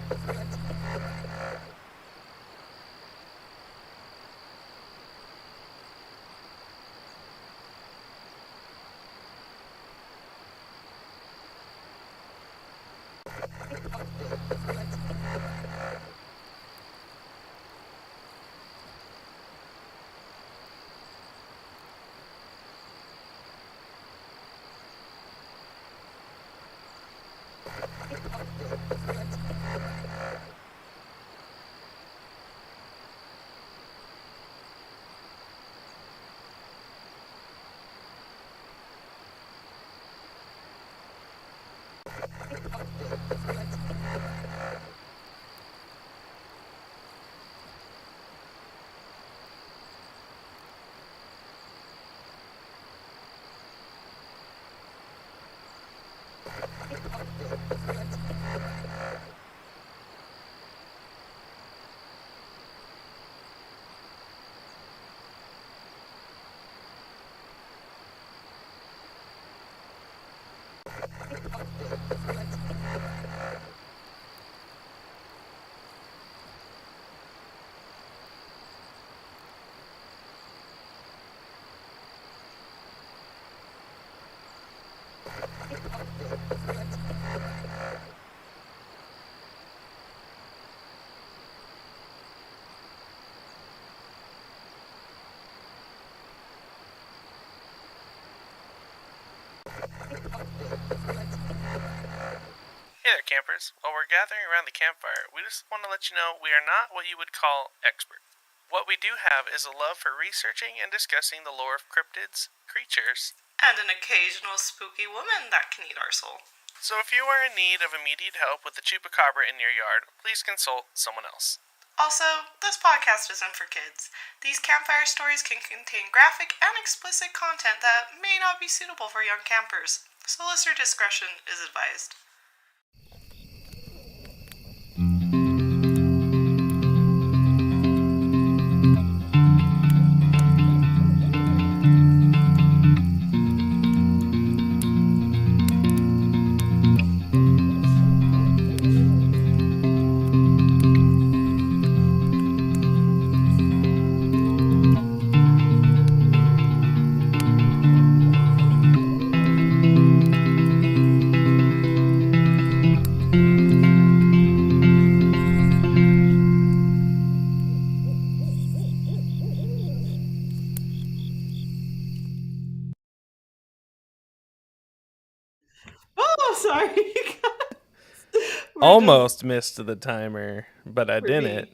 Hey there, campers. While we're gathering around the campfire, we just want to let you know we are not what you would call experts. What we do have is a love for researching and discussing the lore of cryptids, creatures, and an occasional spooky woman that can eat our soul. So if you are in need of immediate help with the chupacabra in your yard, please consult someone else. Also, this podcast isn't for kids. These campfire stories can contain graphic and explicit content that may not be suitable for young campers, so listener discretion is advised. Sorry. Almost missed the timer, but I didn't.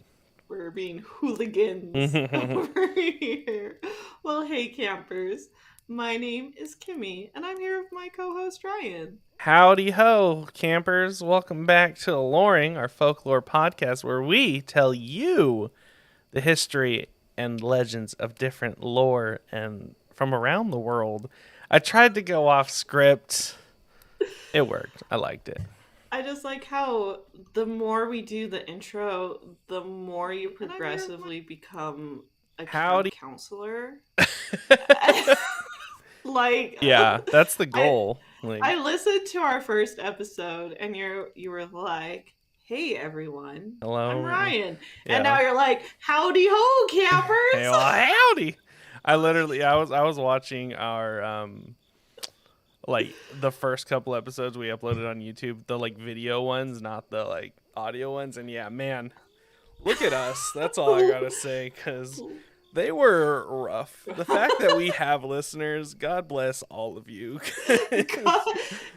We're being hooligans over here. Well, hey, campers. My name is Kimmy, and I'm here with my co-host, Ryan. Howdy ho, campers. Welcome back to Aloreing, our folklore podcast, where we tell you the history and legends of different lore and from around the world. I tried to go off script. It worked. I liked it. I just like how the more we do the intro, the more you progressively become a counselor. Like, yeah, that's the goal. I listened to our first episode, and you were like, "Hey, everyone, hello, I'm Ryan," and now you're like, "Howdy ho, campers!" Hey, well, howdy! I was watching our like the first couple episodes we uploaded on YouTube, the like video ones, not the like audio ones, and yeah, man, look at us. That's all I gotta say, because they were rough. The fact that we have listeners, God bless all of you.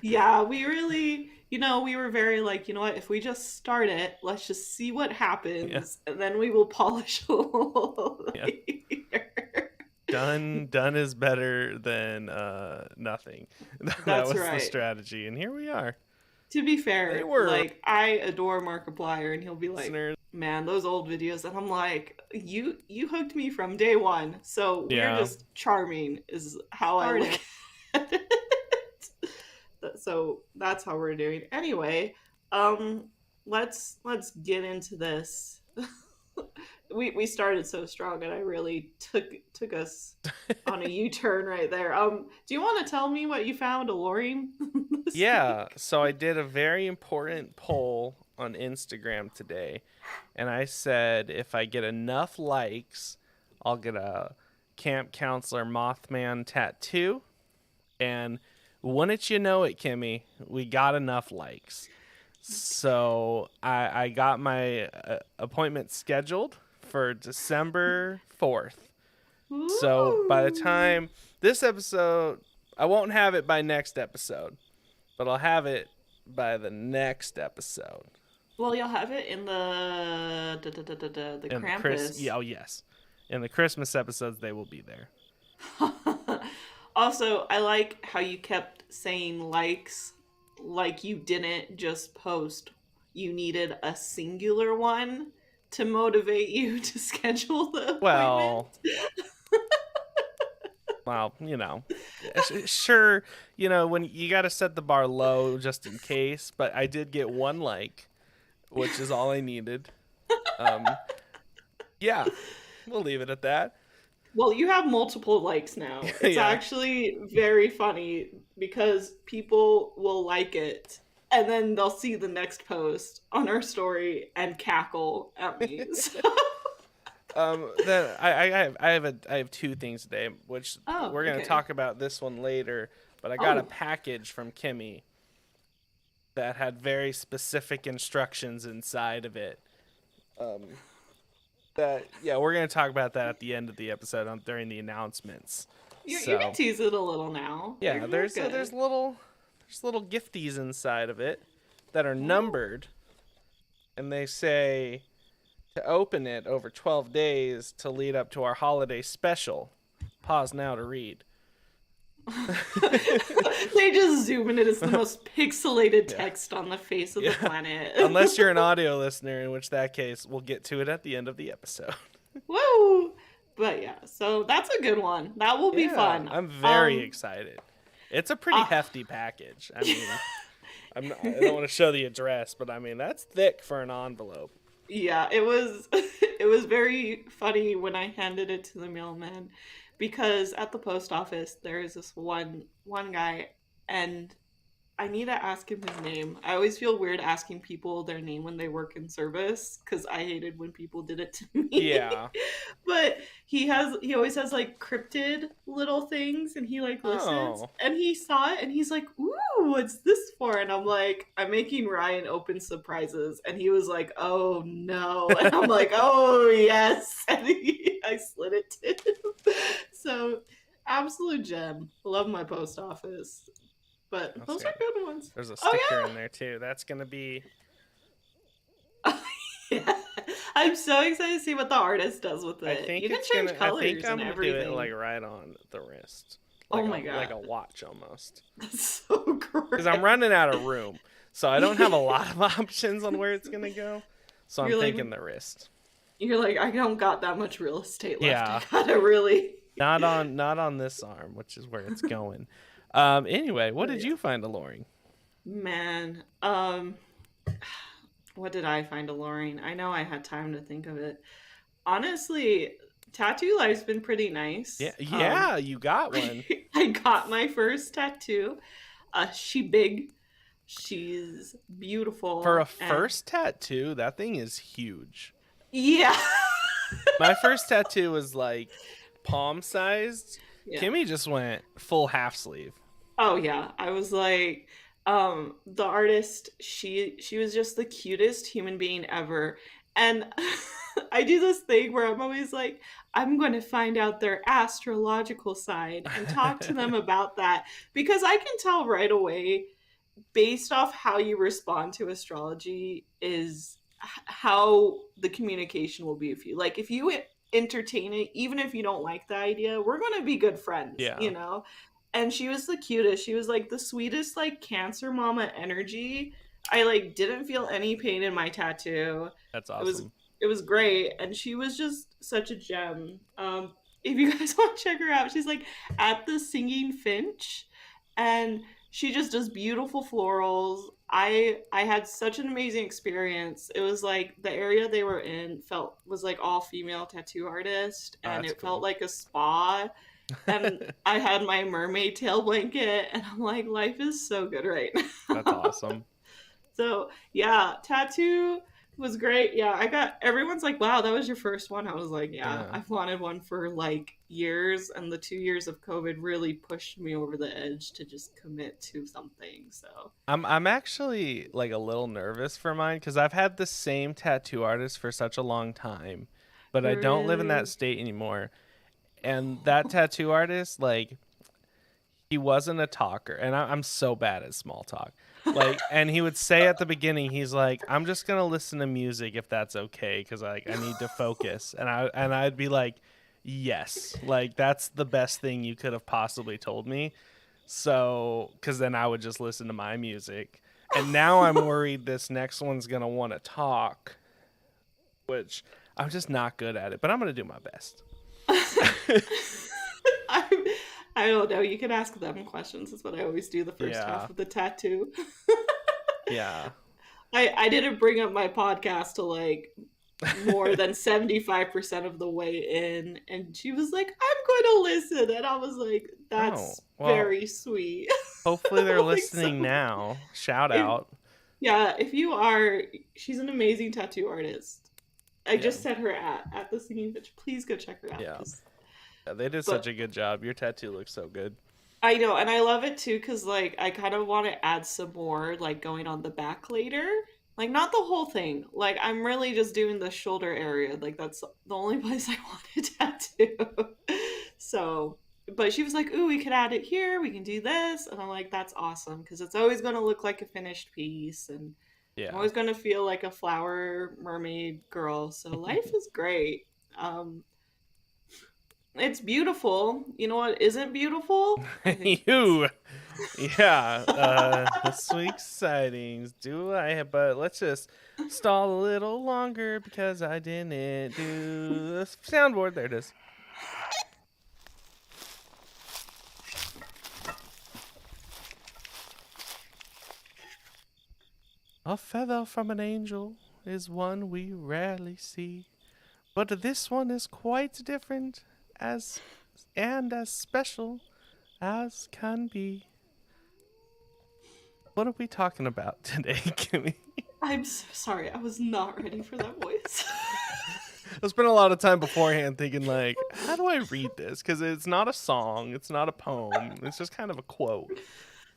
Yeah, we really, we were very like, you know what, if we just start it, let's just see what happens, and then we will polish a little later. Done is better than nothing. That was the strategy, and here we are. To be fair, like, I adore Markiplier, and he'll be like, man, those old videos, and I'm like, you hooked me from day one, so we're just charming is how I look at it. So that's how we're doing. Anyway, let's get into this. We started so strong, and I really took us on a U-turn right there. Do you want to tell me what you found, Aloreing? Yeah, so I did a very important poll on Instagram today, and I said if I get enough likes, I'll get a camp counselor Mothman tattoo. And wouldn't you know it, Kimmy, we got enough likes. So I got my appointment scheduled for December 4th. So by the Ooh. time this episode, I won't have it by next episode, but I'll have it by the next episode. Well, you'll have it in the And Krampus. yeah, oh yes, in the Christmas episodes they will be there. Also, I like how you kept saying likes like you didn't just post. You needed a singular one to motivate you to schedule the appointment. Well, sure, when you got to set the bar low just in case, but I did get one like, which is all I needed. Um, yeah, we'll leave it at that. Well, you have multiple likes now. It's Yeah. actually very funny because people will like it and then they'll see the next post on our story and cackle at me. So, Then I have two things today, which oh, we're gonna okay. talk about this one later. But I got a Oh, package from Kimmy that had very specific instructions inside of it. Um, that yeah, we're gonna talk about that at the end of the episode during the announcements. you can So tease it a little now. yeah, You're there's good. little gifties inside of it that are Oh. numbered, and they say to open it over 12 days to lead up to our holiday special. Pause now to read. They just zoom in it. It's the most pixelated Yeah. text on the face of the Yeah. planet. Unless you're an audio listener, in which that case we'll get to it at the end of the episode. Woo! But yeah, so that's a good one. That will be Yeah, fun. I'm very excited. It's a pretty Uh, hefty package. I mean, I don't want to show the address, but I mean that's thick for an envelope. yeah, it was it was very funny when I handed it to the mailman because at the post office there is this one guy and I need to ask him his name. I always feel weird asking people their name when they work in service because I hated when people did it to me. Yeah. But he always has like cryptid little things and he like listens Oh. and he saw it and he's like, "Ooh, what's this for?" And I'm like, "I'm making Ryan open surprises." And he was like, "Oh no." And I'm like, "Oh yes." And I slid it to him. So absolute gem. Love my post office. But Let's those see. are good ones. There's a Oh sticker in there too. That's gonna be yeah. Yeah. I'm so excited to see what the artist does with I it. think You can it's change gonna. I think colors I'm and gonna do it everything. like right on the wrist, Oh my like god. a watch almost. That's so Because I'm great. running out of room, so I don't have a lot of options on where it's gonna go. So I'm You're like thinking the wrist. you're like, I don't got that much real estate left. I Yeah, gotta really not on this arm, which is where it's going. Anyway, what But did yeah. you find alluring? Man, what did I find alluring? I know I had time to think of it. Honestly, tattoo life's been pretty Yeah, nice. yeah, you got one I got my first tattoo. She big. She's for a beautiful. And first tattoo. That thing is huge. yeah. My first tattoo was like palm sized. Yeah. Kimmy just went full half sleeve. Oh yeah. I was like, the artist, she was just the cutest human being ever. And I do this thing where I'm always like, I'm going to find out their astrological sign and talk to them about that because I can tell right away based off how you respond to astrology is how the communication will be with you. Like if you entertain it, even if you don't like the idea, we're gonna be good friends, Yeah, And she was the cutest. She was like the sweetest, like cancer mama energy. I like didn't feel any pain in my tattoo. that's It was awesome. it was great, and she was just such a gem. If you guys want to check her out, she's like at the Singing Finch, and she just does beautiful florals. I had such an amazing experience. It was like the area they were in felt was like all female tattoo artist, Oh, and that's it felt cool. like a spa. And I had my mermaid tail blanket, and I'm like, life is so good right That's now. awesome. So yeah, tattoo was great. Yeah, I got everyone's like, wow, that was your first one. I was like, yeah, Yeah. I've wanted one for like years, and the 2 years of COVID really pushed me over the edge to just commit to something. So I'm actually like a little nervous for mine because I've had the same tattoo artist for such a long time, but I don't live in that really, state anymore. And that tattoo artist, like, he wasn't a talker, and I'm so bad at small talk. Like, and he would say at the beginning, he's like, "I'm just gonna listen to music if that's okay, because like I need to focus." And I'd be like, "Yes, like that's the best thing you could have possibly told me." So, because then I would just listen to my music. And now I'm worried this next one's gonna want to talk, which I'm just not good at it. But I'm gonna do my best. I, I don't know. You can ask them questions. Is what I always do the first Yeah, half of the tattoo. yeah. I didn't bring up my podcast to like more than 75% of the way in, and she was like, I'm going to listen, and I was like, Oh that's well. very sweet. Hopefully they're Like, so listening now. Shout if out. yeah, if you are, she's an amazing tattoo artist. I Yeah. just set her at the singing bitch. Please go check her out, Yeah. because Yeah, they did such but a good job. Your tattoo looks so good. I know, and I love it too, because like I kind of want to add some more, like going on the back later. Like not the whole thing. Like I'm really just doing the shoulder area. Like that's the only place I want a tattoo. So, but she was like, "Ooh, we could add it here. We can do this," and I'm like, "That's awesome," because it's always going to look like a finished piece, and I'm Yeah. always going to feel like a flower mermaid girl. So life is great. Um, it's beautiful. You know what isn't beautiful? I think it's You. Yeah. This week's sightings. Do I? But let's just stall a little longer because I didn't do the soundboard. There it is. A feather from an angel is one we rarely see, but this one is quite different as and as special as can be. What are we talking about today, Kimmy? I'm so sorry. I was not ready for that voice. I spent a lot of time beforehand thinking, like, how do I read this? Because it's not a song, it's not a poem, it's just kind of a quote.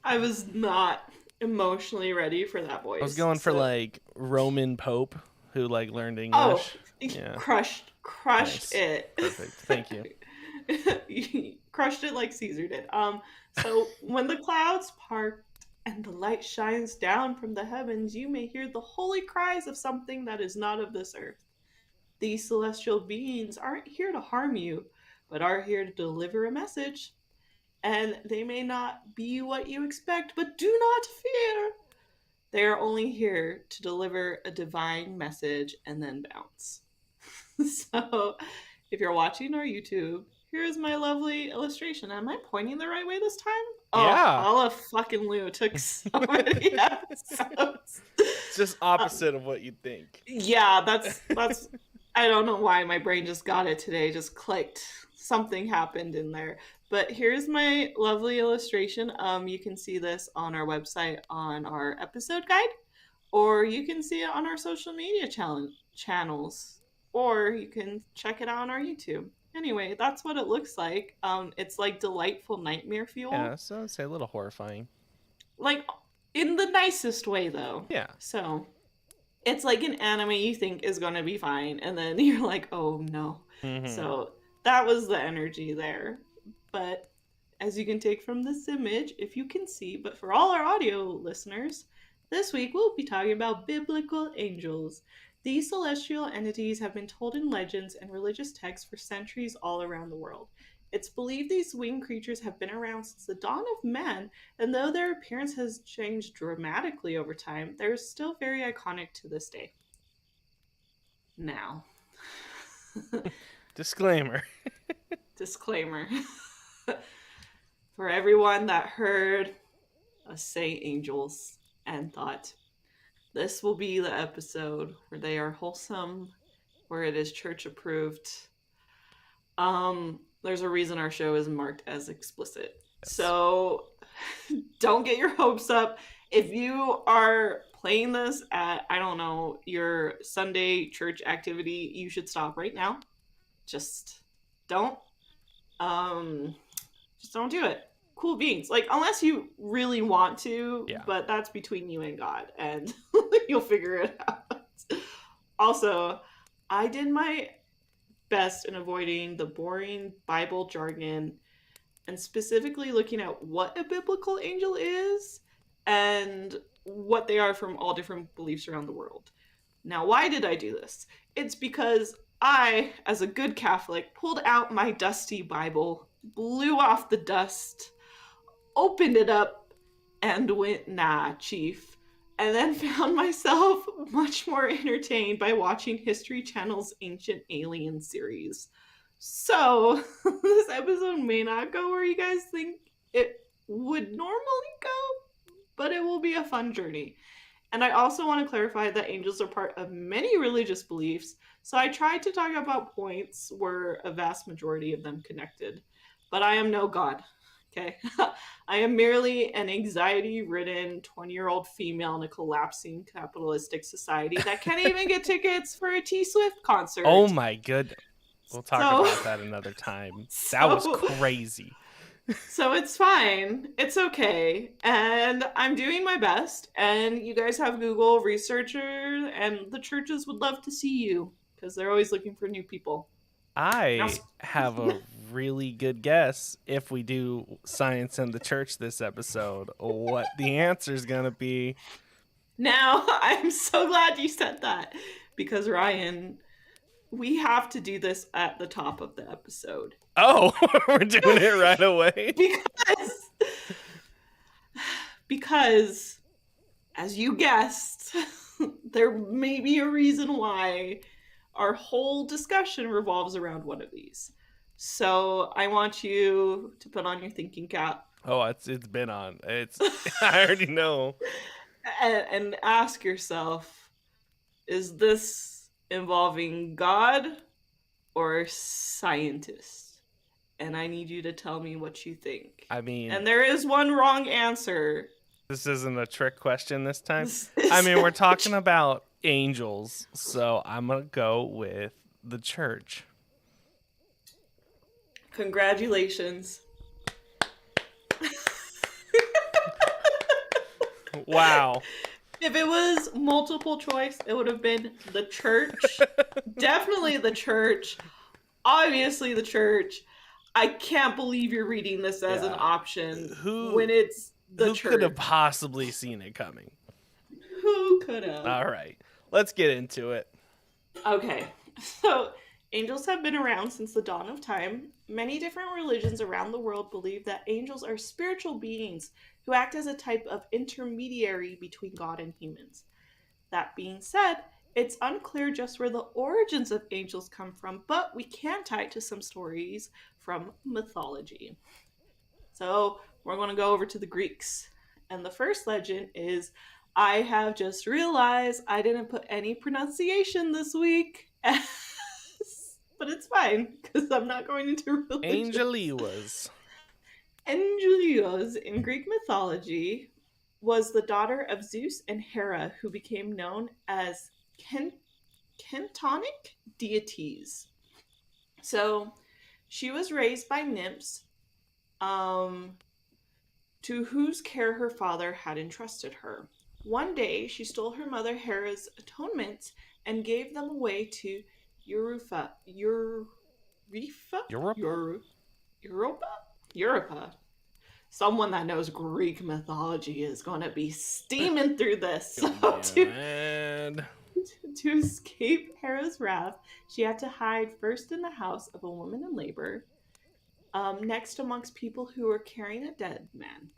I was not emotionally ready for that I was voice. going for So, like Roman Pope who like learned oh, English. Yeah, crushed nice, it. perfect. Thank you. You crushed it like Caesar did. So when the clouds part and the light shines down from the heavens, you may hear the holy cries of something that is not of this earth. These celestial beings aren't here to harm you, but are here to deliver a message. And they may not be what you expect, but do not fear. They are only here to deliver a divine message and then bounce. So, if you're watching our YouTube, here's my lovely illustration. Am I pointing the right way this time? Oh, Yeah, holla fucking Lou. Took so many episodes. it's just Um, opposite of what you'd think. yeah, that's I don't know why my brain just got it today, just clicked. Something happened in there. But here's my lovely illustration. You can see this on our website on our episode guide, or you can see it on our social media channels, or you can check it out on our YouTube. Anyway, that's what it looks like. It's like delightful nightmare Yeah, fuel, so I'd say a little horrifying. like in the nicest way though. Yeah. So it's like an anime you think is going to be fine, and then you're like, oh no. Mm-hmm. So that was the energy there. But as you can take from this image, if you can see, but for all our audio listeners, this week we'll be talking about biblical angels. These celestial entities have been told in legends and religious texts for centuries all around the world. It's believed these winged creatures have been around since the dawn of man, and though their appearance has changed dramatically over time, they're still very iconic to this day. Now, Disclaimer. disclaimer for everyone that heard us say angels and thought, this will be the episode where they are wholesome, where it is church approved. There's a reason our show is marked as explicit. Yes. So don't get your hopes up. If you are playing this at, I don't know, your Sunday church activity, you should stop right now. Just don't. Um, just don't do it. Cool beans. Like, unless you really want to, Yeah. but that's between you and God, and you'll figure it out. Also, I did my best in avoiding the boring Bible jargon and specifically looking at what a biblical angel is and what they are from all different beliefs around the world. Now, why did I do this? It's because I, as a good Catholic, pulled out my dusty Bible, blew off the dust, opened it up, and went, nah, Chief. And then found myself much more entertained by watching History Channel's Ancient Alien series. So, this episode may not go where you guys think it would normally go, but it will be a fun journey. And I also want to clarify that angels are part of many religious beliefs, so I tried to talk about points where a vast majority of them connected. But I am no god, okay? I am merely an anxiety ridden 20-year-old female in a collapsing capitalistic society that can't even get tickets for a T Swift concert. Oh my good. We'll talk So- about that another time. That was crazy. So it's fine. It's okay. And I'm doing my best. And you guys have Google researchers, and the churches would love to see you because they're always looking for new people. I have a really good guess if we do science in the church this episode, what the answer is going to be. Now, I'm so glad you said that because, Ryan, we have to do this at the top of the episode. Oh, we're doing it right away. Because, as you guessed, there may be a reason why our whole discussion revolves around one of these. So I want you to put on your thinking cap. Oh, it's been on. I already know. And ask yourself, is this involving God or scientists? And I need you to tell me what you think. I mean, and there is one wrong answer. This isn't a trick question this time. I mean, we're talking about angels, so I'm going to go with the church. Congratulations. Wow. If it was multiple choice, it would have been the church. Definitely the church. Obviously the church. I can't believe you're reading this as an option when it's the church. Who could have possibly seen it coming? Who could have? All right. Let's get into it. Okay. So, angels have been around since the dawn of time. Many different religions around the world believe that angels are spiritual beings who act as a type of intermediary between God and humans. That being said, it's unclear just where the origins of angels come from, but we can tie it to some stories from mythology. So we're going to go over to the Greeks. And the first legend is, I have just realized I didn't put any pronunciation this week. But it's fine, because I'm not going into religion. Angeliwas. Angelios in Greek mythology was the daughter of Zeus and Hera, who became known as Chthonic deities. So she was raised by nymphs, to whose care her father had entrusted her. One day, she stole her mother Hera's atonements and gave them away to Europa. Someone that knows Greek mythology is going to be steaming through this. So to escape Hera's wrath, she had to hide first in the house of a woman in labor, next amongst people who were carrying a dead man.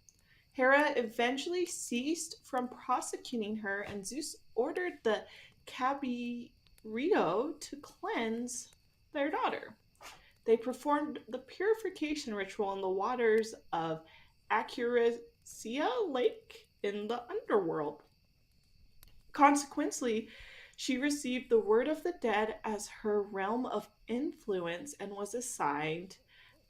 Hera eventually ceased from prosecuting her, and Zeus ordered the Cabirito to cleanse their daughter. They performed the purification ritual in the waters of Acurasia Lake in the underworld. Consequently, she received the word of the dead as her realm of influence and was assigned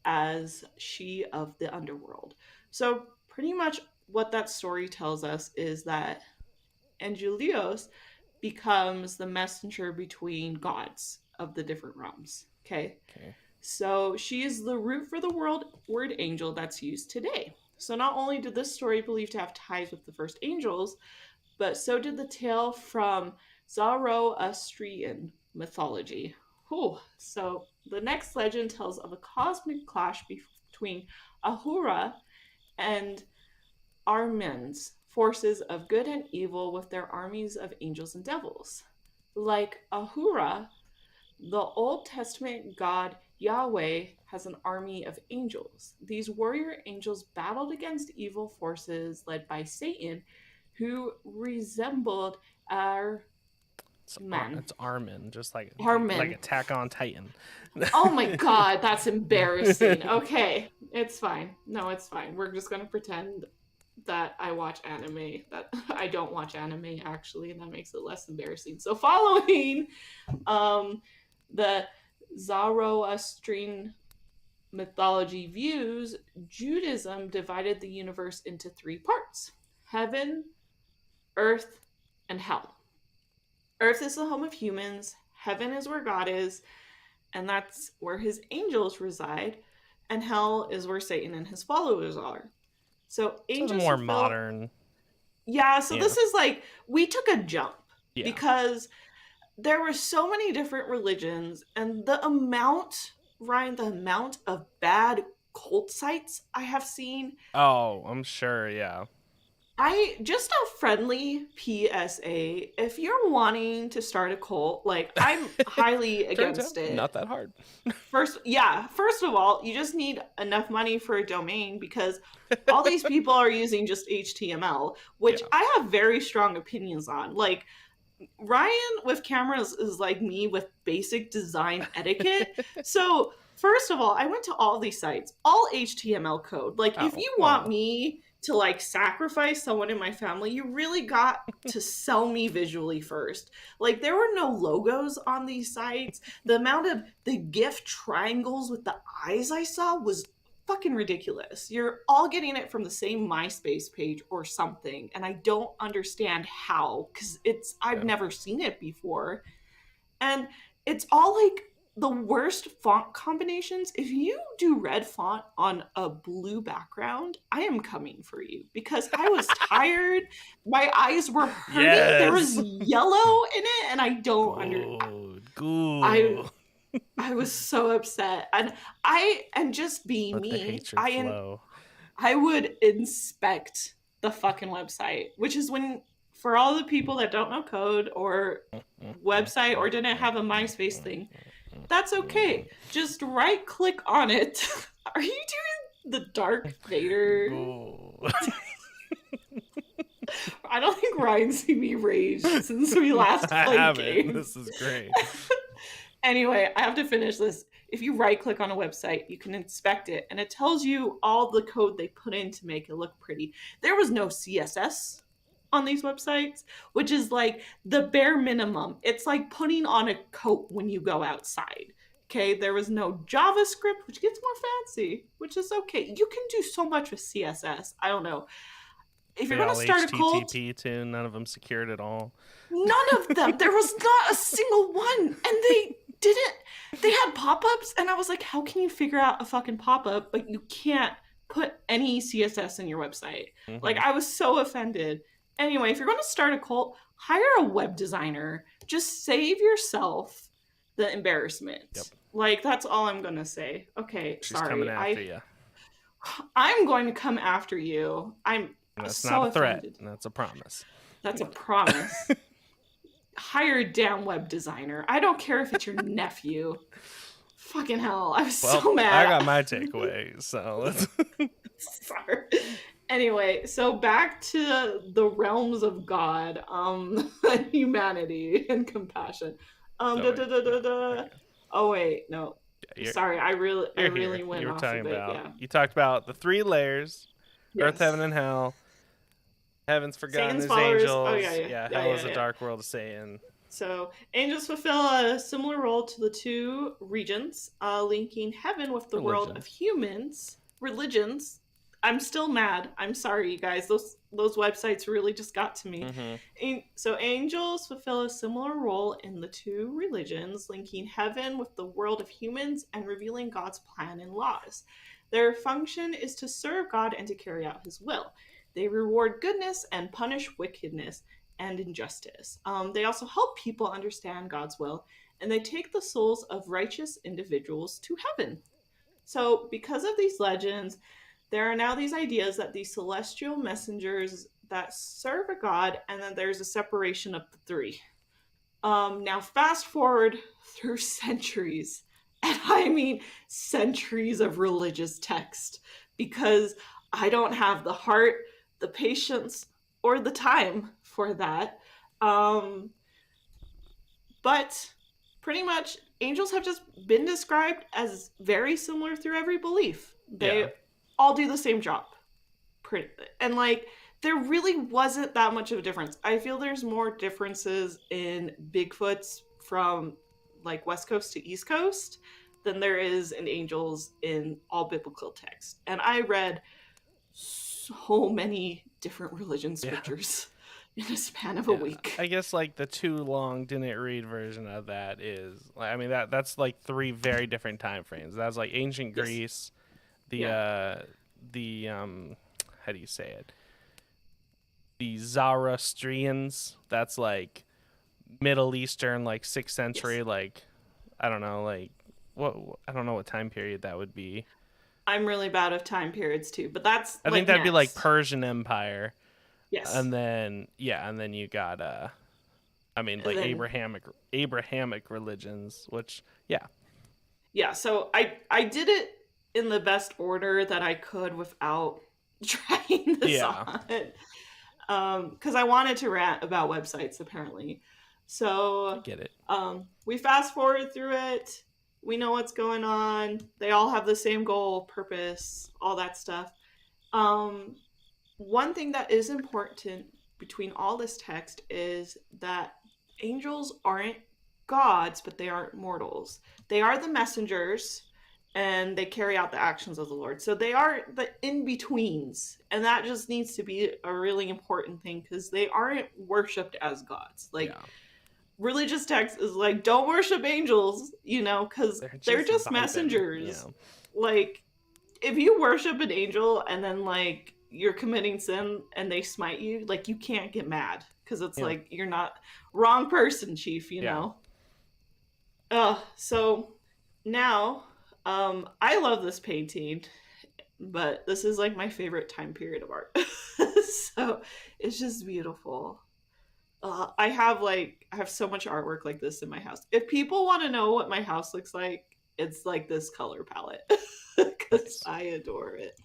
as she of the underworld. So pretty much what that story tells us is that Angelios becomes the messenger between gods of the different realms. Okay. Okay. So she is the root for the word angel that's used today. So not only did this story believe to have ties with the first angels, but so did the tale from Zoroastrian mythology. Whew. So the next legend tells of a cosmic clash between Ahura and Armin's forces of good and evil with their armies of angels and devils. Like Ahura, the Old Testament God Yahweh has an army of angels. These warrior angels battled against evil forces led by Satan, who resembled our men. It's Armin, just like Armin. Attack on Titan. Oh my god, that's embarrassing. Okay, it's fine. No, it's fine. We're just gonna pretend that I watch anime. That I don't watch anime actually, and that makes it less embarrassing. So following the Zoroastrian mythology views, Judaism divided the universe into three parts: heaven, earth, and hell. Earth is the home of humans, heaven is where God is, and that's where his angels reside, and hell is where Satan and his followers are. So So it's angels more fulfill. modern. Yeah, so Yeah. this is like, we took a jump Yeah. because there were so many different religions, and the amount, Ryan, the amount of bad cult sites I have seen. Oh, I'm sure. Yeah. I just a friendly PSA. If you're wanting to start a cult, like, I'm highly Turns against out, it. not that hard. First of all, you just need enough money for a domain, because all these people are using just HTML, which Yeah. I have very strong opinions on. Like, Ryan with cameras is like me with basic design etiquette. So, first of all, I went to all these sites, all HTML code. Like, if Oh, you want well. me to like sacrifice someone in my family, you really got to sell me visually first. Like, there were no logos on these sites. The amount of the GIF triangles with the eyes I saw was fucking ridiculous. You're all getting it from the same MySpace page or something, and I don't understand how, because I've Yeah. never seen it before. And it's all like the worst font combinations. If you do red font on a blue background, I am coming for you, because I was tired. My eyes were hurting. There was Yes. yellow in it, and I don't understand. Good. I was so upset, and just being Let the me, hatred flow. I would inspect the fucking website, which is when, for all the people that don't know code or website or didn't have a MySpace thing, that's okay. Just right click on it. Are you doing the Dark Vader? I don't think Ryan's seen me rage since we last I played haven't. games. This is great. Anyway, I have to finish this. If you right click on a website, you can inspect it, and it tells you all the code they put in to make it look pretty. There was no CSS on these websites, which is like the bare minimum. It's like putting on a coat when you go outside. Okay, there was no JavaScript, which gets more fancy, which is okay. You can do so much with CSS. I don't know. If you're going to start a cult, HTTP too, none of them secured at all. none of them. There was not a single one, and they didn't. They had pop-ups, and I was like, how can you figure out a fucking pop-up, but you can't put any CSS in your website? Mm-hmm. Like, I was so offended. Anyway, if you're going to start a cult, hire a web designer. Just save yourself the embarrassment. Yep. Like, that's all I'm going to say. Okay, She's sorry. coming after you. I'm going to come after you. That's so not a threat. offended. That's a promise. That's a promise. Hire a damn web designer. I don't care if it's your nephew. Fucking hell. I was so mad. I got my takeaway, so let's... Sorry. Anyway, so back to the realms of God, humanity and compassion. Oh wait, no. Sorry, I really went off a bit. Yeah. You talked about the three layers: Earth, heaven, and hell. Heaven's forgotten his angels. Oh, yeah. Hell is a dark world of Satan. So angels fulfill a similar role to the two regions, linking heaven with the world of humans, religions, I'm still mad. I'm sorry, you guys. Those websites really just got to me. Mm-hmm. So angels fulfill a similar role in the two religions, linking heaven with the world of humans and revealing God's plan and laws. Their function is to serve God and to carry out His will. They reward goodness and punish wickedness and injustice. They also help people understand God's will, and they take the souls of righteous individuals to heaven. So, because of these legends, there are now these ideas that these celestial messengers that serve a god, and then there's a separation of the three. Now, fast forward through centuries, and I mean centuries of religious text, because I don't have the heart, the patience, or the time for that. Um, but pretty much, angels have just been described as very similar through every belief. Yeah. They all do the same job. And like, there really wasn't that much of a difference. I feel there's more differences in Bigfoots from like West Coast to East Coast than there is in angels in all biblical text. And I read so many different religion Yeah. scriptures in a span of a Yeah. week. I guess like the too long didn't read version of that is, I mean, that's like three very different time frames. That's like ancient Yes. Greece, the Yeah. how do you say it? The Zoroastrians. That's like Middle Eastern, like 6th Yes. century, like I don't know, like what I don't know what time period that would be. I'm really bad of time periods too, but that's I think like that'd be like next. Persian Empire, Yes. and then yeah, and then you got I mean And like then Abrahamic religions, which yeah, yeah, so I did it in the best order that I could without trying this yeah, on. Because I wanted to rant about websites apparently. I So get it. we fast forward through it. We know what's going on. They all have the same goal, purpose, all that stuff. Um, One thing that is important between all this text is that angels aren't gods, but they aren't mortals. They are the messengers and they carry out the actions of the Lord. So they are the in betweens. And that just needs to be a really important thing because they aren't worshipped as gods. Like, Yeah, religious text is like, don't worship angels, because they're they're just just vibing. Yeah, messengers. Like, if you worship an angel and then like you're committing sin and they smite you, like you can't get mad because it's yeah, like you're not wrong person, chief. yeah. So now, I love this painting, but this is like my favorite time period of art. So it's just beautiful. I have so much artwork like this in my house. If people want to know what my house looks like, it's like this color palette because Nice. I adore it.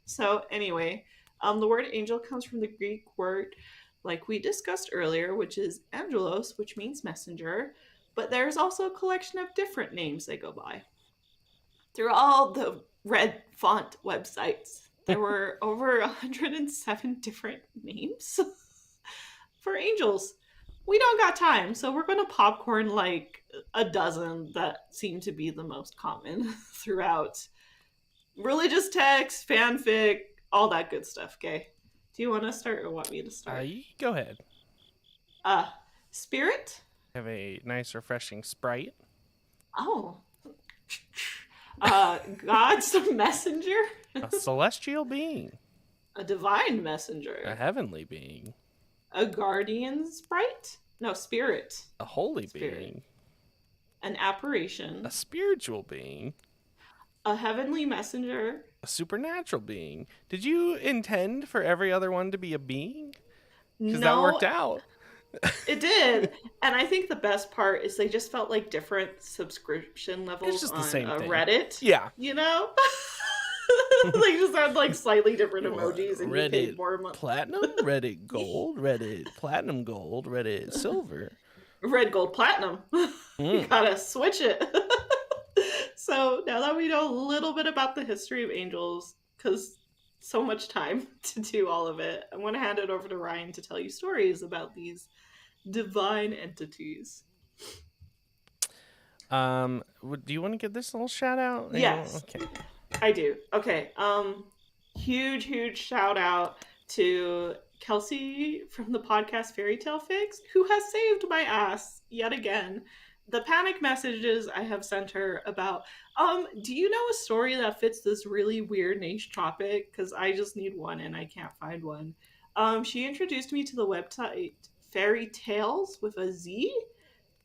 So anyway, the word angel comes from the Greek word, like we discussed earlier, which is angelos, which means messenger. But there's also a collection of different names they go by. Through all the red font websites, there were over 107 different names for angels. We don't got time, so we're going to popcorn like a dozen that seem to be the most common throughout religious texts, fanfic, all that good stuff. Okay, do you want to start or want me to start? You go ahead. Uh, Spirit. Have a nice, refreshing Sprite. Oh. God's messenger. A celestial being. A divine A messenger. heavenly being. A guardian sprite. No, spirit. A holy Spirit. being. An apparition. A spiritual being. A heavenly messenger. A supernatural being. Did you intend for every other one to be a being? Because that No, worked out. it did. And I think the best part is they just felt like different subscription levels just the on same thing. Reddit. Yeah. You know? They just had like slightly different emojis and you paid Reddit more money. platinum, Reddit gold, Reddit platinum gold, Reddit silver. Red, gold, platinum. You Mm. gotta switch it. So now that we know a little bit about the history of angels, because so much time to do all of it, I'm going to hand it over to Ryan to tell you stories about these divine entities. Do you want to give this little shout out? Yes, Okay. I do. Okay. huge shout out to Kelsey from the podcast Fairy Tale Fix, who has saved my ass yet again. The panic messages I have sent her about, do you know a story that fits this really weird niche topic? Because I just need one and I can't find one. She introduced me to the website Fairy Tales with a Z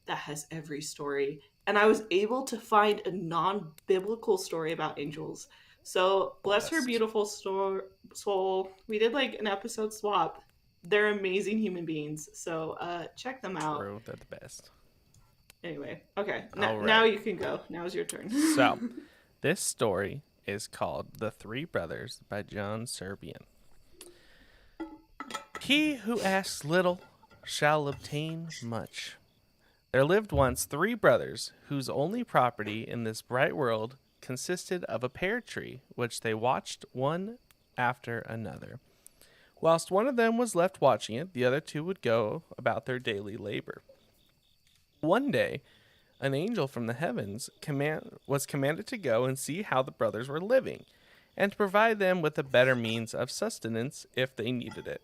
that has every story. And I was able to find a non biblical story about angels. So bless her Blessed. beautiful soul. We did like an episode swap. They're amazing human beings. So check them out. True, they're the best. Anyway, okay. All Now right. you can go. Now's your turn. So, this story is called The Three Brothers by John Serbian. He who asks little shall obtain much. There lived once three brothers whose only property in this bright world consisted of a pear tree which they watched one after another. Whilst one of them was left watching it, the other two would go about their daily labor. One day, an angel from the heavens was commanded to go and see how the brothers were living, and to provide them with a better means of sustenance if they needed it.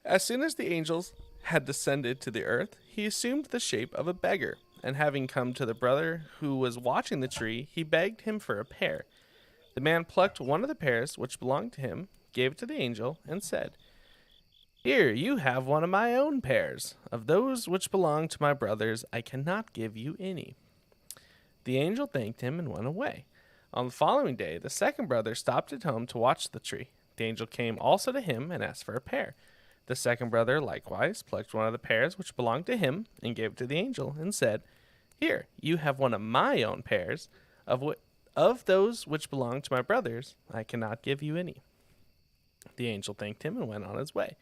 As soon as the angels had descended to the earth, he assumed the shape of a beggar, and having come to the brother who was watching the tree, he begged him for a pear. The man plucked one of the pears which belonged to him, gave it to the angel, and said, "Here, you have one of my own pears. Of those which belong to my brothers, I cannot give you any." The angel thanked him and went away. On the following day, the second brother stopped at home to watch the tree. The angel came also to him and asked for a pear. The second brother likewise plucked one of the pears which belonged to him and gave it to the angel and said, "Here, you have one of my own pears. Of those which belong to my brothers, I cannot give you any." The angel thanked him and went on his way.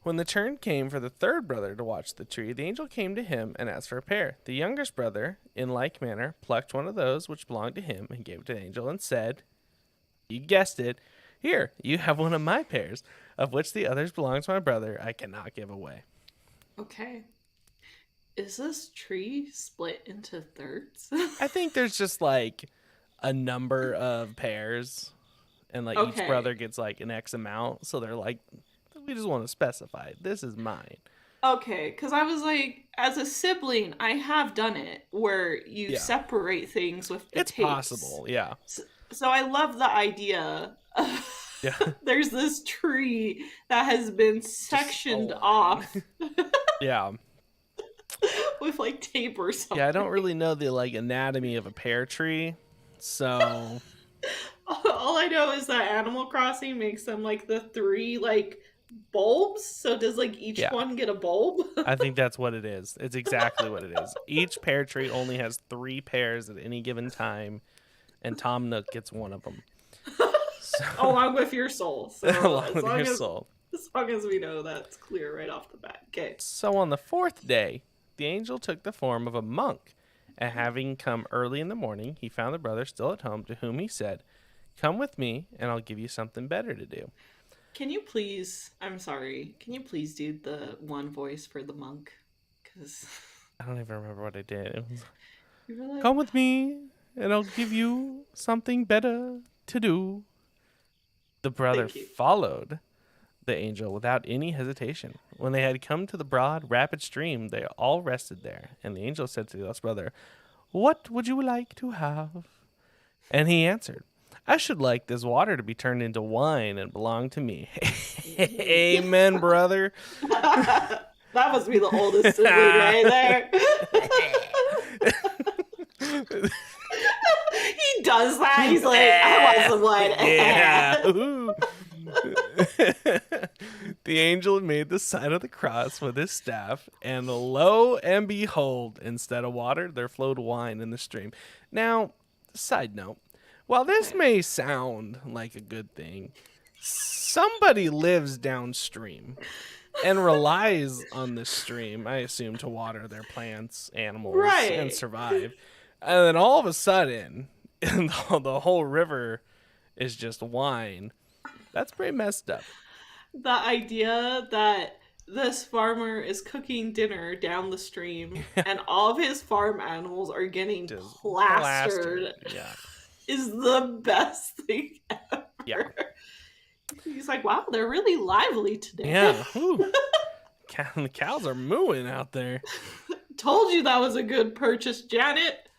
When the turn came for the third brother to watch the tree, the angel came to him and asked for a pear. The youngest brother, in like manner, plucked one of those which belonged to him and gave it to the angel and said, "You guessed it. Here, you have one of my pears, of which the others belong to my brother. I cannot give away." Okay. Is this tree split into thirds? I think there's just like a number of pears, and like each Okay. brother gets like an X amount. So they're like, we just want to specify this is mine. Okay, because I was like, as a sibling, I have done it where you Yeah, separate things with the it's tapes. possible. Yeah, So I love the idea. yeah, There's this tree that has been just a sectioned line. off Yeah, with like tape or something. yeah. I don't really know the like anatomy of a pear tree, so All I know is that Animal Crossing makes them like the three like bulbs. So does like each yeah. one get a bulb? I think that's what it is. It's exactly what it is. Each pear tree only has 3 pears at any given time, and Tom Nook gets one of them. So, Along with your soul. So along with your soul. as long as we know that's clear right off the bat. Okay. So on the 4th day, the angel took the form of a monk, and having come early in the morning, he found the brother still at home, to whom he said, "Come with me, and I'll give you something better to do." Can you please? I'm sorry. Can you please do the one voice for the monk? Because I don't even remember what I did. It was, you were like, "Come with me, and I'll give you something better to do." The brother thank you. followed the angel without any hesitation. When they had come to the broad, rapid stream, they all rested there. And the angel said to the eldest brother, "What would you like to have?" And he answered, "I should like this water to be turned into wine and belong to me." Amen, brother. That must be the oldest sibling right there. He does that. He's like, I want some wine. Yeah. Ooh. The angel made the sign of the cross with his staff, and lo and behold, instead of water, there flowed wine in the stream. Now, side note, while this may sound like a good thing, somebody lives downstream and relies on this stream, I assume, to water their plants, animals, and Right. survive. And then all of a sudden, the whole river is just wine. That's pretty messed up. The idea that this farmer is cooking dinner down the stream and all of his farm animals are getting Just plastered Yeah. is the best thing ever. Yeah. He's like, wow, they're really lively today. Yeah. Ooh. The cows are mooing out there. Told you that was a good purchase, Janet.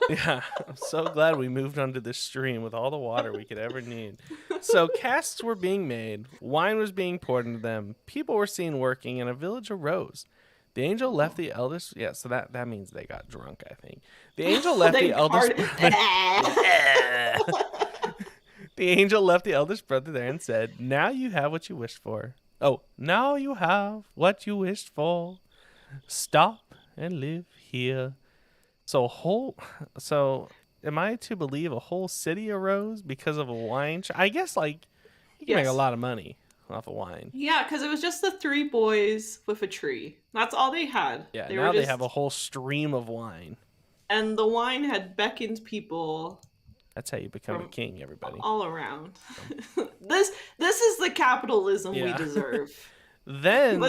Yeah, I'm so glad we moved onto this stream with all the water we could ever need. So casks were being made, wine was being poured into them, people were seen working, and a village arose. The angel left the eldest. Yeah, so that means they got drunk, I think. The angel left the eldest brother. The angel left the eldest brother there and said, "Now you have what you wished for. Oh, now you have what you wished for. Stop and live here." So am I to believe a whole city arose because of a wine? I guess like you can make a Yes. lot of money off of wine. Yeah, because it was just the three boys with a tree. That's all they had. Yeah, They now were they just, have a whole stream of wine. and the wine had beckoned people That's how you become a from king, everybody. all around. This is the capitalism we Yeah. deserve. Then,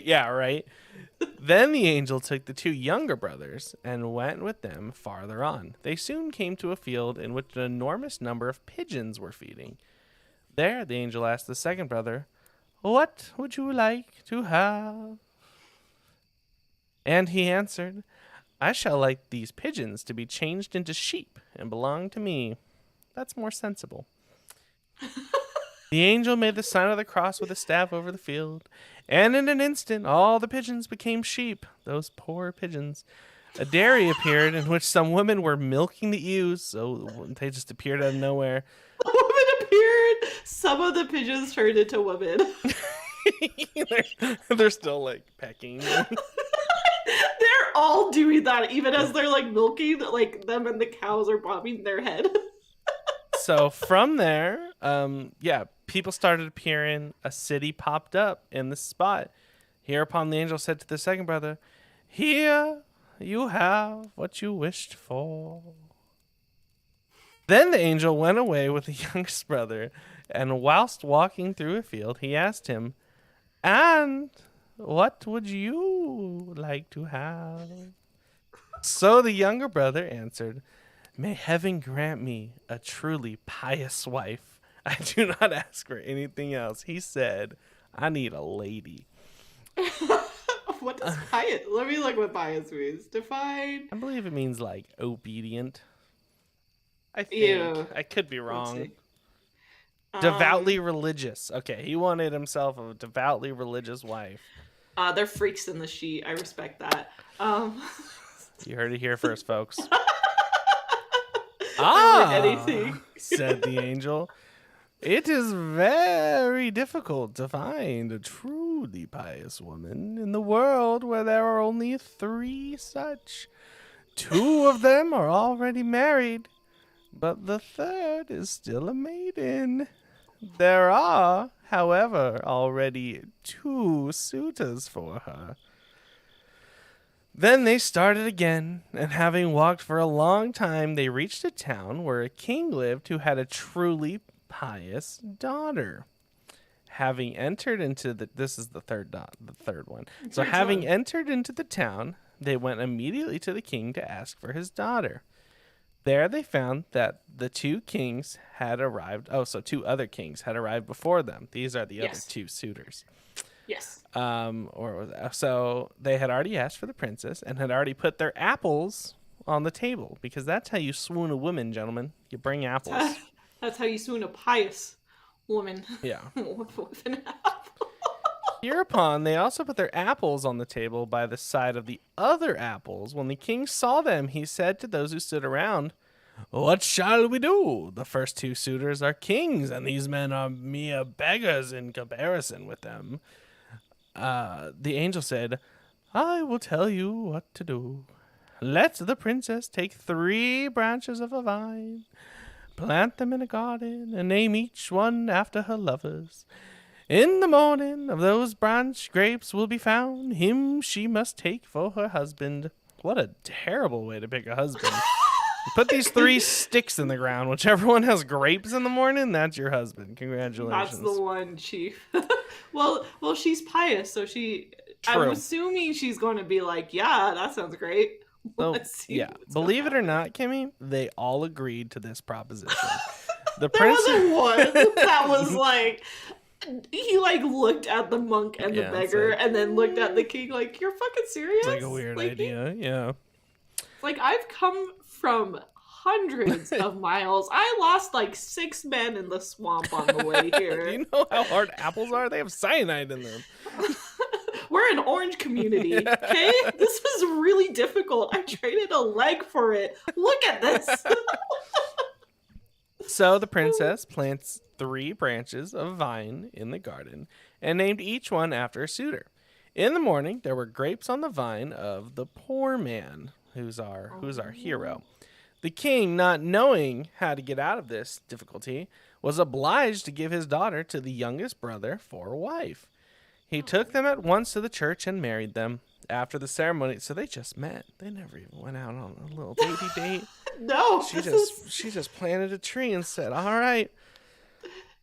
yeah, right. Then the angel took the two younger brothers and went with them farther on. They soon came to a field in which an enormous number of pigeons were feeding. There, the angel asked the second brother, "What would you like to have?" And he answered, "I shall like these pigeons to be changed into sheep and belong to me. That's more sensible." The angel made the sign of the cross with a staff over the field, and in an instant all the pigeons became sheep. Those poor pigeons. A dairy appeared in which some women were milking the ewes, so they just appeared out of nowhere. The woman appeared. Some of the pigeons turned into women. They're still like pecking. They're all doing that, even as they're like milking, like them and the cows are bobbing their head. So from there, people started appearing. A city popped up in the spot. Hereupon the angel said to the second brother, "Here you have what you wished for." Then the angel went away with the youngest brother, and whilst walking through a field, he asked him, "And what would you like to have?" So the younger brother answered, "May heaven grant me a truly pious wife. I do not ask for anything else." He said, "I need a lady." What does pious? Let me look what pious means. Define. I believe it means like obedient. I think. Ew. I could be Let's wrong. see. Devoutly religious. Okay, he wanted himself a devoutly religious wife. They're freaks in the sheet. I respect that. You heard it here first, folks. Anything. Said the angel. "It is very difficult to find a truly pious woman in the world where there are only 3 such. 2 of them are already married, but the third is still a maiden. There are, however, already 2 suitors for her." Then they started again, and having walked for a long time, they reached a town where a king lived who had a truly pious daughter. Having entered into this is the third one. So having entered into the town, they went immediately to the king to ask for his daughter. There they found that the 2 kings had arrived. Oh, so 2 other kings had arrived before them. These are the other 2 suitors. Yes. So they had already asked for the princess and had already put their apples on the table, because that's how you swoon a woman, gentlemen. You bring apples. That's how you swoon a pious woman. Yeah. with an apple. Hereupon, they also put their apples on the table by the side of the other apples. When the king saw them, he said to those who stood around, "What shall we do? The first 2 suitors are kings, and these men are mere beggars in comparison with them." The angel said, "I will tell you what to do. Let the princess take 3 branches of a vine, plant them in a garden, and name each one after her lovers. In the morning of those branch grapes will be found. Him she must take for her husband." What a terrible way to pick a husband. Put these 3 sticks in the ground. Whichever one has grapes in the morning, that's your husband. Congratulations. That's the one, chief. well, she's pious, so she. True. I'm assuming she's going to be like, "Yeah, that sounds great." So, Let's see yeah, believe it or not, Kimmy, they all agreed to this proposition. The There prince. wasn't one that was like, he like looked at the monk and the Yeah, it's beggar, like, and then looked at the king like, "You're fucking it's like a serious?" weird Like idea. Yeah. like I've come from hundreds of miles. I lost like 6 men in the swamp on the way Do here. you know how hard apples are? They have cyanide in them. We're an orange community, Yeah. okay? This is really difficult. I traded a leg for it. Look at this. So the princess plants 3 branches of vine in the garden and named each one after a suitor. In the morning, there were grapes on the vine of the poor man, who's our hero. The king, not knowing how to get out of this difficulty, was obliged to give his daughter to the youngest brother for a wife. He took them at once to the church and married them. After the ceremony, so they just met. They never even went out on a little baby date. No, She this just is. she just planted a tree and said, all right."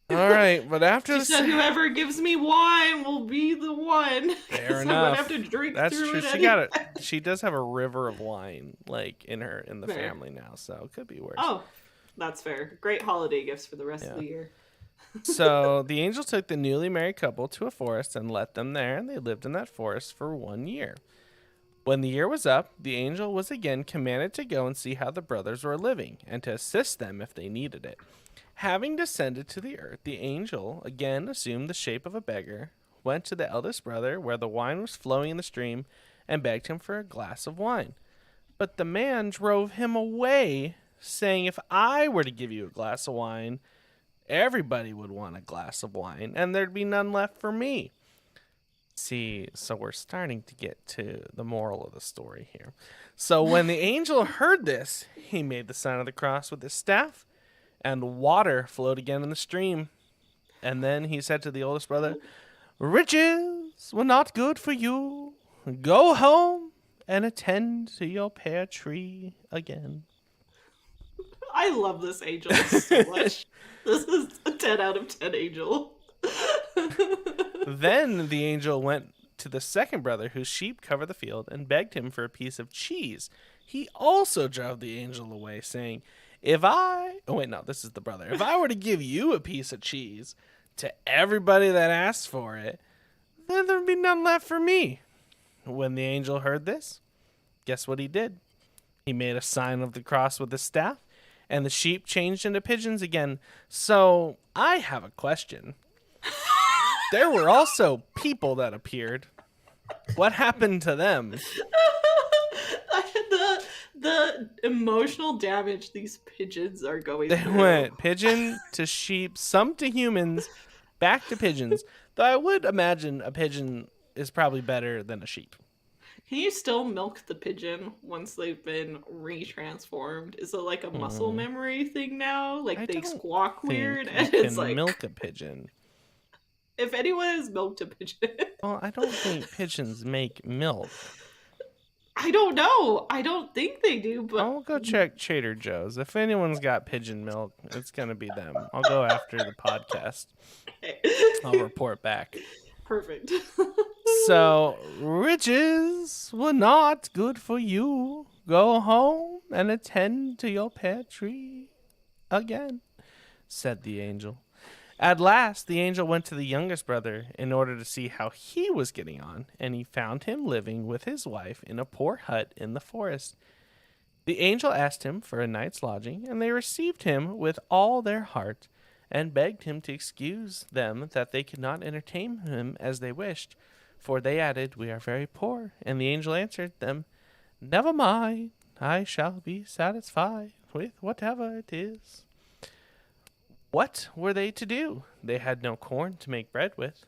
But after She the said, "Whoever gives me wine will be the one." fair Because I'm gonna have enough, to drink that's through true. it She anyway. got it. She does have a river of wine, like in the Fair. family now, so it could be worse. Oh, that's fair. Great holiday gifts for the rest of Yeah. the year. So the angel took the newly married couple to a forest and let them there, and they lived in that forest for 1 year. When the year was up, the angel was again commanded to go and see how the brothers were living, and to assist them if they needed it. Having descended to the earth, the angel again assumed the shape of a beggar, went to the eldest brother where the wine was flowing in the stream, and begged him for a glass of wine. But the man drove him away, saying, "If I were to give you a glass of wine, everybody would want a glass of wine, and there'd be none left for me." See, so we're starting to get to the moral of the story here. So when the angel heard this, he made the sign of the cross with his staff, and water flowed again in the stream. And then he said to the oldest brother, "Riches were not good for you. Go home and attend to your pear tree again." I love this angel so much. This is a 10 out of 10 angel. Then the angel went to the second brother whose sheep covered the field and begged him for a piece of cheese. He also drove the angel away, saying, "If I," oh wait, no, this is the brother. "If I were to give you a piece of cheese to everybody that asked for it, then there'd be none left for me." When the angel heard this, guess what he did? He made a sign of the cross with his staff, and the sheep changed into pigeons again. So I have a question. There were also people that appeared. What happened to them? the emotional damage these pigeons are going They through. went pigeon to sheep, some to humans, back to pigeons. Though I would imagine a pigeon is probably better than a sheep. Can you still milk the pigeon once they've been retransformed? Is it like a muscle memory thing now? Like I they don't squawk think weird, you and it's can like milk a pigeon. if anyone has milked a pigeon, Well, I don't think pigeons make milk. I don't know. I don't think they do, but I'll go check Trader Joe's. If anyone's got pigeon milk, it's going to be them. I'll go after the podcast. I'll report back. perfect. So, riches were not good for you. Go home and attend to your pear tree again, said the angel. At last, the angel went to the youngest brother in order to see how he was getting on, and he found him living with his wife in a poor hut in the forest. The angel asked him for a night's lodging, and they received him with all their heart, and begged him to excuse them that they could not entertain him as they wished. For they added, "We are very poor." And the angel answered them, "Never mind, I shall be satisfied with whatever it is." What were they to do? They had no corn to make bread with,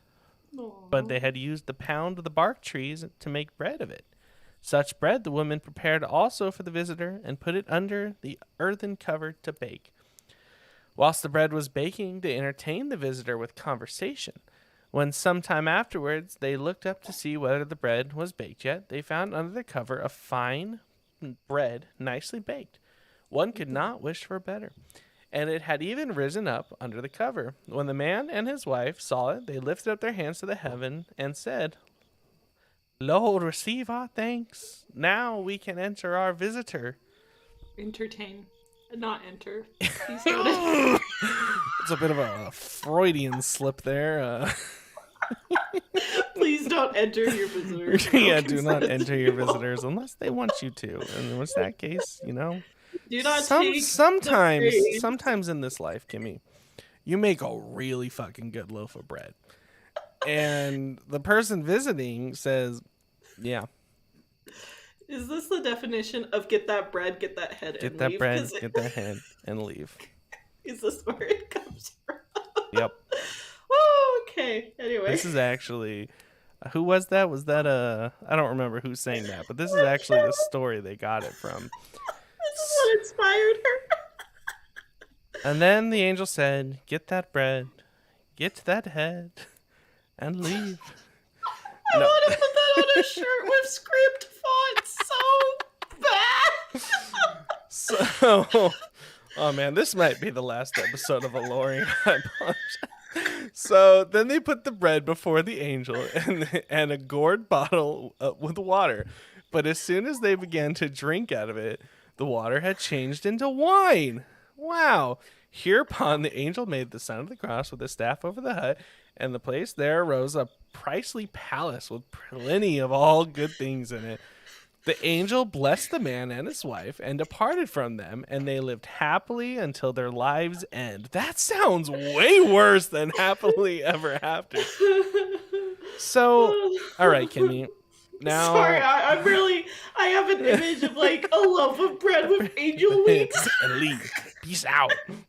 but they had used the pound of the bark trees to make bread of it. Such bread the woman prepared also for the visitor and put it under the earthen cover to bake. Whilst the bread was baking, they entertained the visitor with conversation. When some time afterwards they looked up to see whether the bread was baked yet, they found under the cover a fine bread nicely baked. One could not wish for better. And it had even risen up under the cover. When the man and his wife saw it, they lifted up their hands to the heaven and said, "Lord, receive our thanks. Now we can enter our visitor." Entertain. Not enter. Please don't enter. It's a bit of a Freudian slip there. Please don't enter your visitors. Yeah, do not enter your visitors unless they want you to. And in which that case, Do not take the praise. sometimes in this life, Kimmy, you make a really fucking good loaf of bread. And the person visiting says, yeah. Is this the definition of get that bread, get that head, Get and that leave? bread, get that head, and leave. Is this where it comes from? Yep. Oh, okay. Anyway. This is actually... who was that? Was that I don't remember who's saying that, but this is actually the story they got it from. This is what inspired her. And then the angel said, get that bread, get that head, and leave. I want to put that on a shirt with script font so bad. So, oh man, this might be the last episode of Aloreing. I apologize. So then they put the bread before the angel and a gourd bottle with water. But as soon as they began to drink out of it, the water had changed into wine. Wow. Hereupon the angel made the sign of the cross with a staff over the hut, and the place there arose a princely palace with plenty of all good things in it. The angel blessed the man and his wife and departed from them, and they lived happily until their lives' end. That sounds way worse than happily ever after. So, all right, Kimmy. Now, sorry, I have an image of like a loaf of bread with angel wings. And leave. Peace out. I'm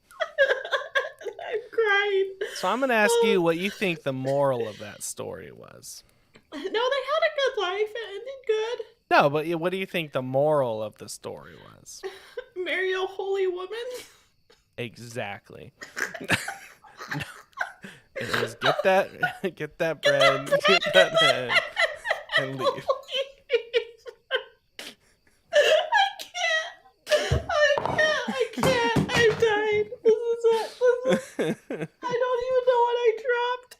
crying. So I'm going to ask you what you think the moral of that story was. No, they had a good life. It ended good. No, but what do you think the moral of the story was? Marry a holy woman? Exactly. It was get that bread, get that head, and leave. I can't. I'm dying. This is it. I don't even know what I dropped.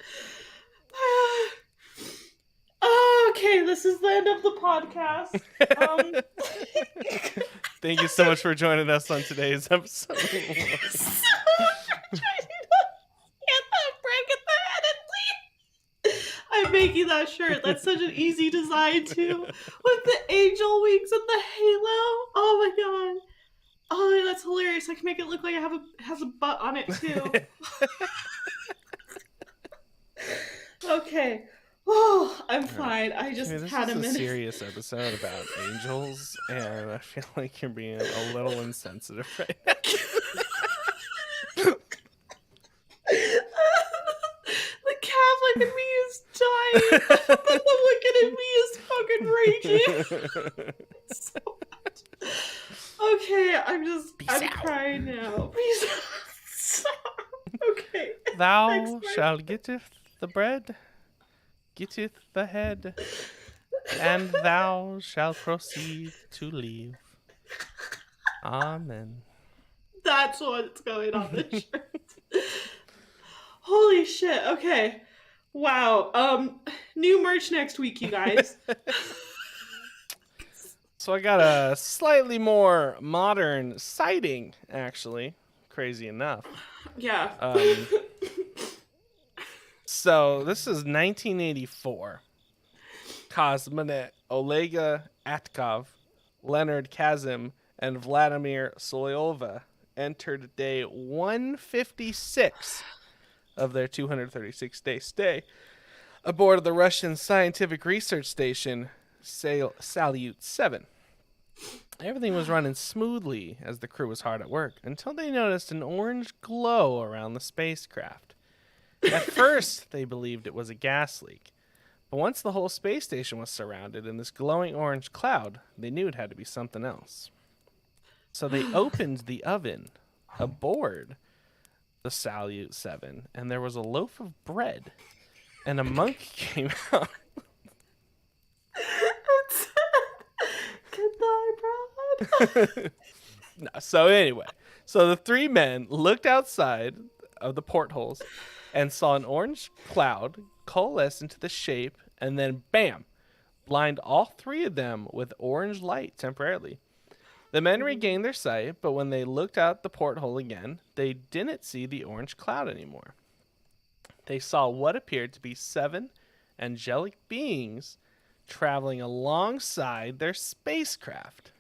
Okay, this is the end of the podcast. Thank you so much for joining us on today's episode. I'm making that shirt. That's such an easy design too, with the angel wings and the halo. Oh my god! Oh, that's hilarious. I can make it look like it has a butt on it too. Okay. Oh, I'm fine. I just had a minute. This is a serious episode about angels, and I feel like you're being a little insensitive right now. The Catholic in me is dying. The wicked in me is fucking raging. So much. Okay, I'm crying now. Peace out. Okay. Thou shalt getteth the bread, getteth the head, and thou shalt proceed to leave. Amen. That's what's going on the shirt. Holy shit. Okay. Wow. New merch next week, you guys. So I got a slightly more modern sighting, actually. Crazy enough. Yeah. So this is 1984. Cosmonet Olega Atkov, Leonard Kazim, and Vladimir Solyova entered day 156 of their 236-day stay aboard of the Russian scientific research station Salyut 7. Everything was running smoothly as the crew was hard at work until they noticed an orange glow around the spacecraft. At first, they believed it was a gas leak, but once the whole space station was surrounded in this glowing orange cloud, they knew it had to be something else. So they opened the oven aboard the Salyut 7, and there was a loaf of bread, and a monk came out. No, so anyway, the three men looked outside of the portholes and saw an orange cloud coalesce into the shape, and then bam, blind all three of them with orange light temporarily. The men regained their sight, but when they looked out the porthole again, they didn't see the orange cloud anymore. They saw what appeared to be 7 angelic beings traveling alongside their spacecraft.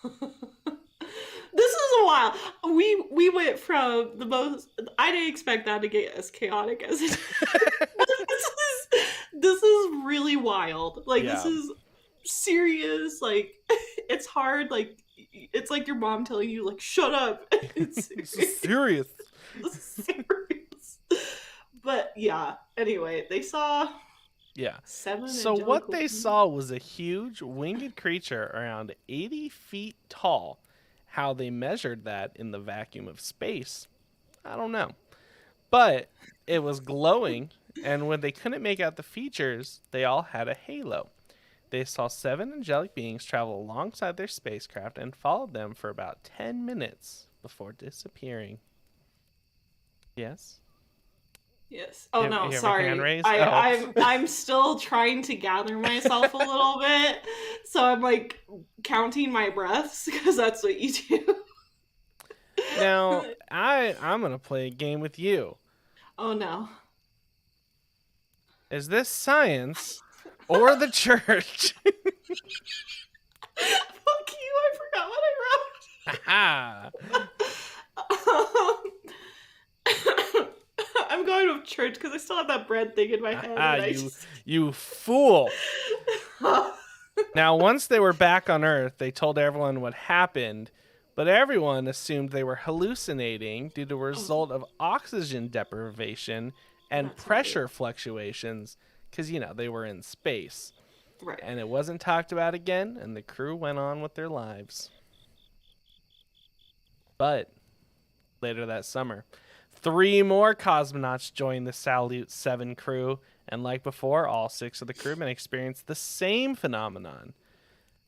This is a while. We went from the most. I didn't expect that to get as chaotic as it. This is really wild. Like this Yeah. is serious. Like it's hard. Like it's like your mom telling you like shut up. It's This is serious. serious. But yeah. Anyway, they saw Yeah. 7 So angelic what they beings. saw was a huge winged creature around 80 feet tall. How they measured that in the vacuum of space, I don't know. But it was glowing, and when they couldn't make out the features, they all had a halo. They saw 7 angelic beings travel alongside their spacecraft and followed them for about 10 minutes before disappearing. Yes? Yes. Oh You no, have a sorry. hand raised? Oh. I'm still trying to gather myself a little bit. So I'm like counting my breaths because that's what you do. Now, I'm going to play a game with you. Oh no. Is this science or the church? Fuck you, I forgot what Ha! I wrote. I'm going to church because I still have that bread thing in my head. Ah, And I you fool. Now, once they were back on Earth, they told everyone what happened, but everyone assumed they were hallucinating due to a result of oxygen deprivation and That's pressure fluctuations because, they were in space. right. And it wasn't talked about again, and the crew went on with their lives. But later that summer, 3 more cosmonauts joined the Salyut 7 crew, and like before, all 6 of the crewmen experienced the same phenomenon.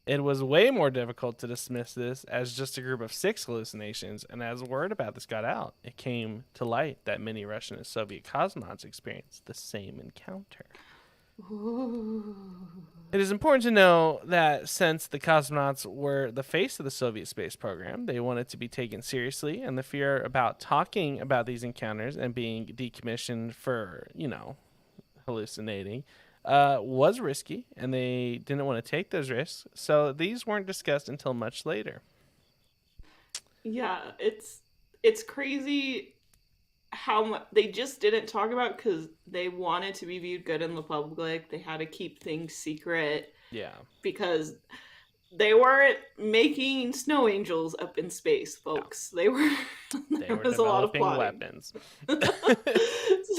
It was way more difficult to dismiss this as just a group of 6 hallucinations, and as word about this got out, it came to light that many Russian and Soviet cosmonauts experienced the same encounter. Ooh. It is important to know that since the cosmonauts were the face of the Soviet space program, they wanted to be taken seriously, and the fear about talking about these encounters and being decommissioned for, hallucinating was risky, and they didn't want to take those risks, so these weren't discussed until much later. Yeah, it's crazy how much they just didn't talk about because they wanted to be viewed good in the public. They had to keep things secret Yeah. because they weren't making snow angels up in space, folks. They were They there were was a lot of developing plotting. weapons.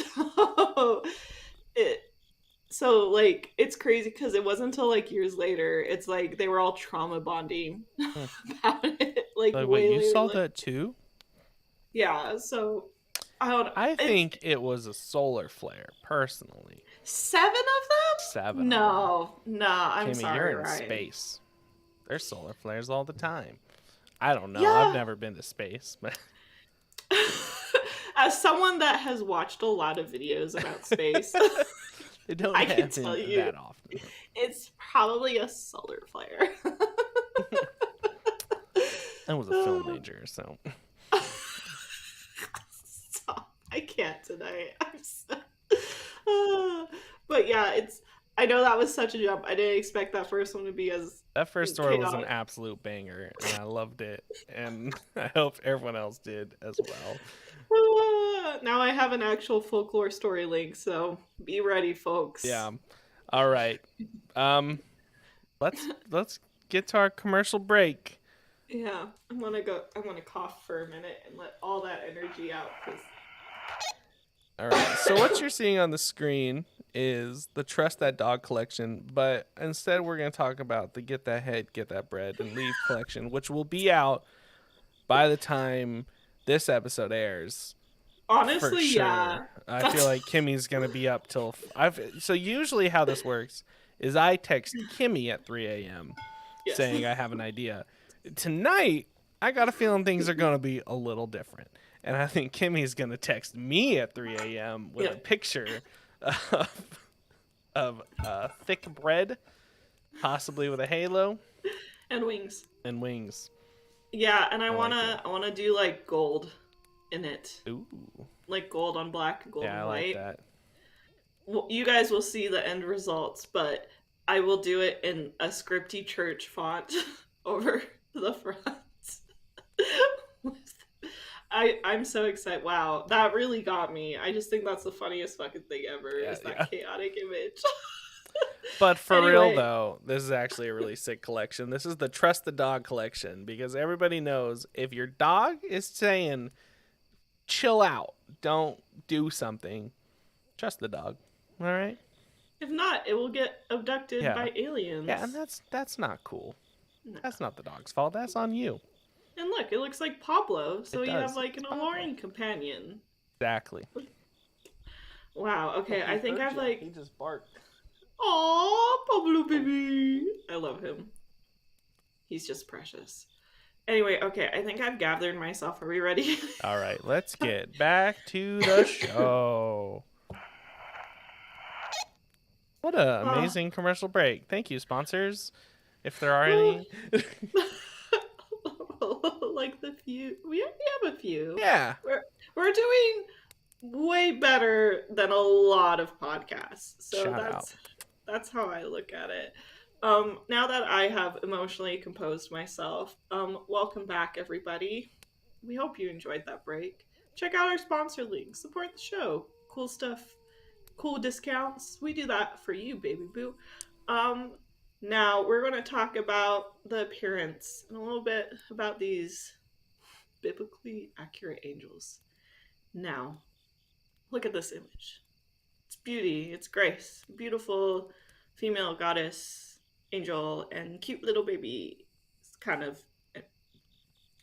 so it so like it's crazy because it wasn't until like years later it's like they were all trauma bonding about it like Like, way wait, you later. saw that too? Yeah, so I don't know. I think it was a solar flare, personally. 7 of them? 7 of them. No, I'm Kimmy, sorry, you're in Ryan. space. There's solar flares all the time. I don't know. Yeah. I've never been to space, but As someone that has watched a lot of videos about space, they don't I can happen tell you. that often. It's probably a solar flare. I was a film major, so Stop. I can't tonight. I'm so... but yeah, I know that was such a jump. I didn't expect that first one to be as that first story was an chaotic. absolute banger, and I loved it, and I hope everyone else did as well. Now I have an actual folklore story link, so be ready, folks. Yeah. All right. Let's get to our commercial break. Yeah, I'm gonna cough for a minute and let all that energy out. All right. So what you're seeing on the screen is the Trust That Dog collection, but instead we're going to talk about the Get That Head, Get That Bread, and Leave collection, which will be out by the time this episode airs. Honestly, for sure. yeah. I feel like Kimmy's going to be up till... So usually how this works is I text Kimmy at 3 a.m. Yes. saying I have an idea. Tonight, I got a feeling things are going to be a little different. And I think Kimmy's going to text me at 3 a.m. with a picture of thick bread, possibly with a halo. And wings. and wings. Yeah, and I I like wanna it. I wanna do like gold in it, Ooh. like gold on black, gold Yeah, I and like white. that. Well, you guys will see the end results, but I will do it in a scripty church font over the front. I'm so excited. Wow, that really got me. I just think that's the funniest fucking thing ever Yeah, is that yeah. chaotic image. But for real Anyway, though, this is actually a really sick collection. This is the Trust the Dog collection because everybody knows if your dog is saying chill out, don't do something, trust the dog. All right? if not, it will get abducted Yeah. by Yeah, and aliens. that's not cool. No. That's not the dog's fault. That's on you. And look, it looks like Pablo, so It you have does. like It's an Pablo. Aloreing companion. Exactly. Wow, okay, Look, he I think heard I've you. He like. just barked. Aw, Pablo baby! I love him. He's just precious. Anyway, okay, I think I've gathered myself. Are we ready? All right, let's get back to the show. What a Oh, amazing commercial break. Thank you, sponsors, if there are well, any. like the few. We have a few. Yeah. We're doing way better than a lot of podcasts. So Shout out. that's how I look at it. Now that I have emotionally composed myself, welcome back everybody. We hope you enjoyed that break. Check out our sponsor links, support the show. Cool stuff, cool discounts. We do that for you, baby boo. Um Now we're going to talk about the appearance and a little bit about these biblically accurate angels. Now, look at this image. It's beauty, it's grace, beautiful female goddess, angel, and cute little baby kind of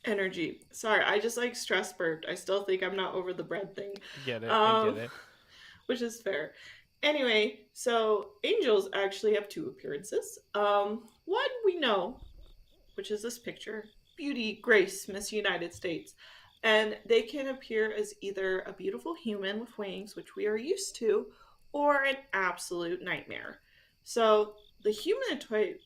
energy. Sorry, I just like stress burped. I still think I'm not over the bread thing, I get it. I get um, it. which is fair. Anyway, so angels actually have two appearances. One we know, which is this picture, beauty, grace, Miss United States. And they can appear as either a beautiful human with wings, which we are used to, or an absolute nightmare. So the humanoid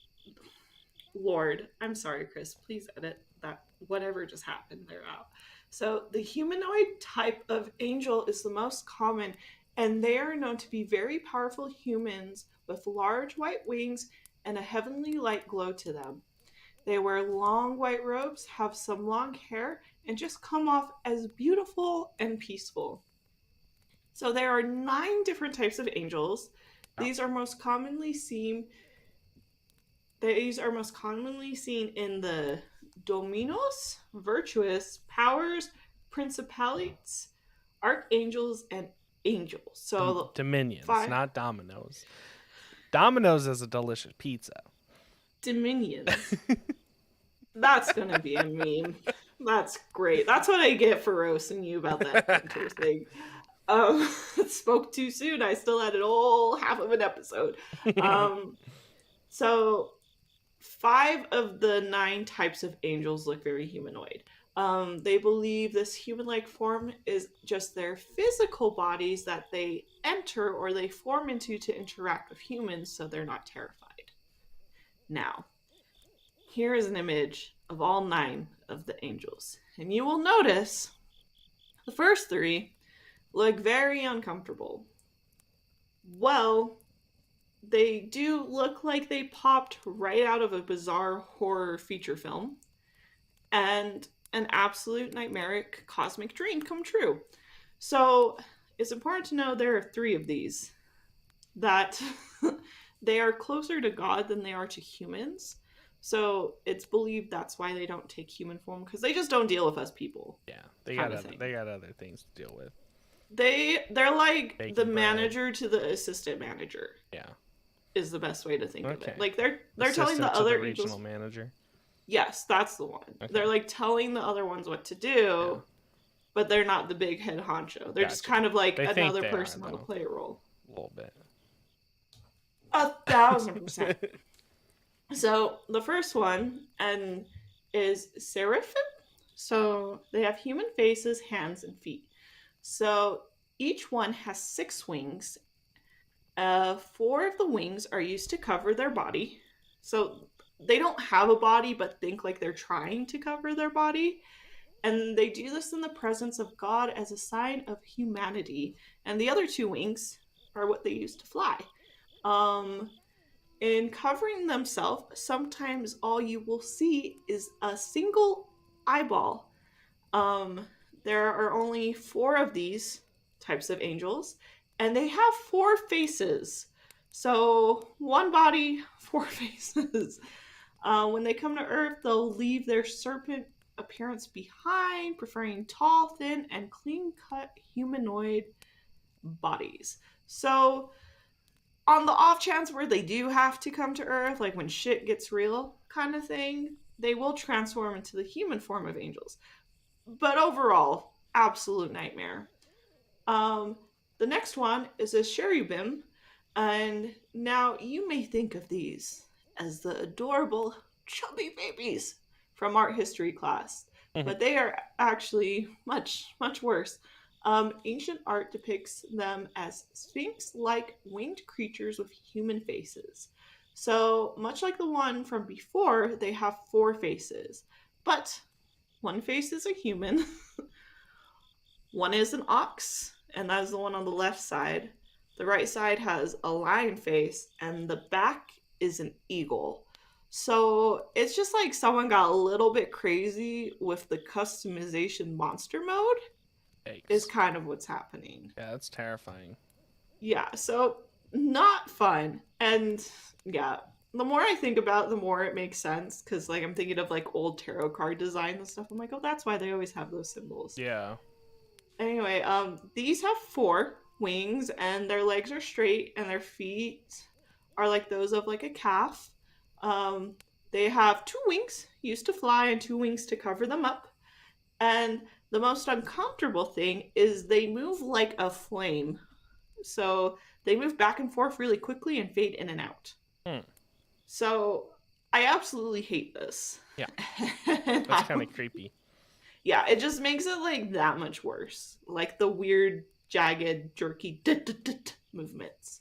Lord, I'm sorry, Chris, please edit that whatever just happened there out. So the humanoid type of angel is the most common, and they are known to be very powerful humans with large white wings and a heavenly light glow to them. They wear long white robes, have some long hair, and just come off as beautiful and peaceful. So there are 9 different types of angels. Wow. These are most commonly seen. These are most commonly seen in the dominos, virtuous, powers, principalities, archangels, and angels. So Dominions, five not Dominoes. Domino's is a delicious pizza. dominions. That's gonna be a meme. That's great. That's what I get for roasting you about that printer thing. Spoke too soon. I still had an whole half of an episode. Um, so 5 of the 9 types of angels look very humanoid. They believe this human-like form is just their physical bodies that they enter or they form into to interact with humans, so they're not terrified. Now, here is an image of all 9 of the angels, and you will notice the first 3 look very uncomfortable. Well, they do look like they popped right out of a bizarre horror feature film and an absolute nightmaric cosmic dream come true. So it's important to know there are 3 of these that they are closer to God than they are to humans. So it's believed that's why they don't take human form because they just don't deal with us people. Yeah, Kind of thing. they got other things to deal with. They're like Baking the bread. manager to the assistant manager. Yeah. Is the best way to think of Okay. it. Like they're telling Assistant the to other the regional angels. manager. Yes, that's the one. Okay. They're like telling the other ones what to do, Yeah. but they're not the big head honcho. They're just kind of like They think another they are, person on the though. play role. A little bit. 1,000%. So the first one is seraphim. So they have human faces, hands, and feet. So each one has 6 wings. 4 of the wings are used to cover their body. So they don't have a body but think like they're trying to cover their body. And they do this in the presence of God as a sign of humanity. And the other two wings are what they use to fly. Um, in covering themselves, sometimes all you will see is a single eyeball. Um, there are only four of these types of angels, and they have four faces. So, one body, four faces. When they come to Earth, they'll leave their serpent appearance behind, preferring tall, thin, and clean cut humanoid bodies. So, on the off chance where they do have to come to Earth, like when shit gets real kind of thing, they will transform into the human form of angels. But overall, absolute nightmare. Um, the next one is a cherubim, and now you may think of these as the adorable chubby babies from art history class, but they are actually much worse. Ancient art depicts them as sphinx like winged creatures with human faces. So, much like the one from before, they have four faces, but one face is a human, one is an ox, and that is the one on the left side. The right side has a lion face, and the back is an eagle. So it's just like someone got a little bit crazy with the customization monster mode, is Yikes. kind of what's happening. Yeah, that's terrifying. Yeah, so not fun. And yeah, the more I think about it, the more it makes sense because like I'm thinking of like old tarot card designs and stuff. I'm like, oh, that's why they always have those symbols. Yeah. Anyway, these have four wings, and their legs are straight, and their feet are like those of like a calf. Um, they have two wings used to fly and two wings to cover them up. And the most uncomfortable thing is they move like a flame. So they move back and forth really quickly and fade in and out. Hmm. So I absolutely hate this. Yeah, And that's kind of creepy. yeah, it just makes it like that much worse. Like the weird, jagged, jerky movements.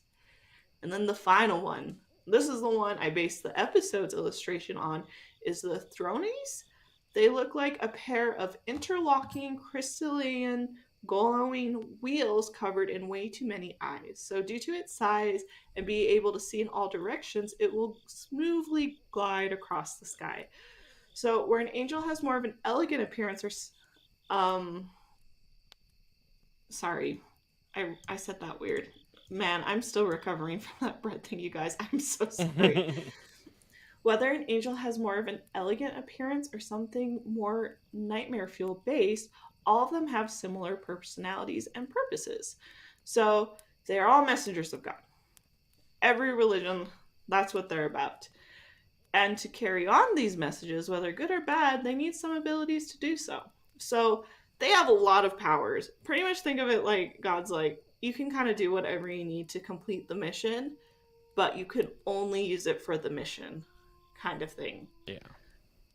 And then the final one. This is the one I based the episode's illustration on, is the Thronies. They look like a pair of interlocking crystalline glowing wheels covered in way too many eyes. So due to its size and being able to see in all directions, it will smoothly glide across the sky. So where an angel has more of an elegant appearance, or um, sorry, I said that weird. Man, I'm still recovering from that bread thing, you guys. I'm so sorry. Whether an angel has more of an elegant appearance or something more nightmare fuel based, all of them have similar personalities and purposes. So they are all messengers of God. Every religion, that's what they're about. And to carry on these messages, whether good or bad, they need some abilities to do so. So they have a lot of powers. Pretty much think of it like God's like, you can kind of do whatever you need to complete the mission, but you can only use it for the mission, kind of thing. Yeah.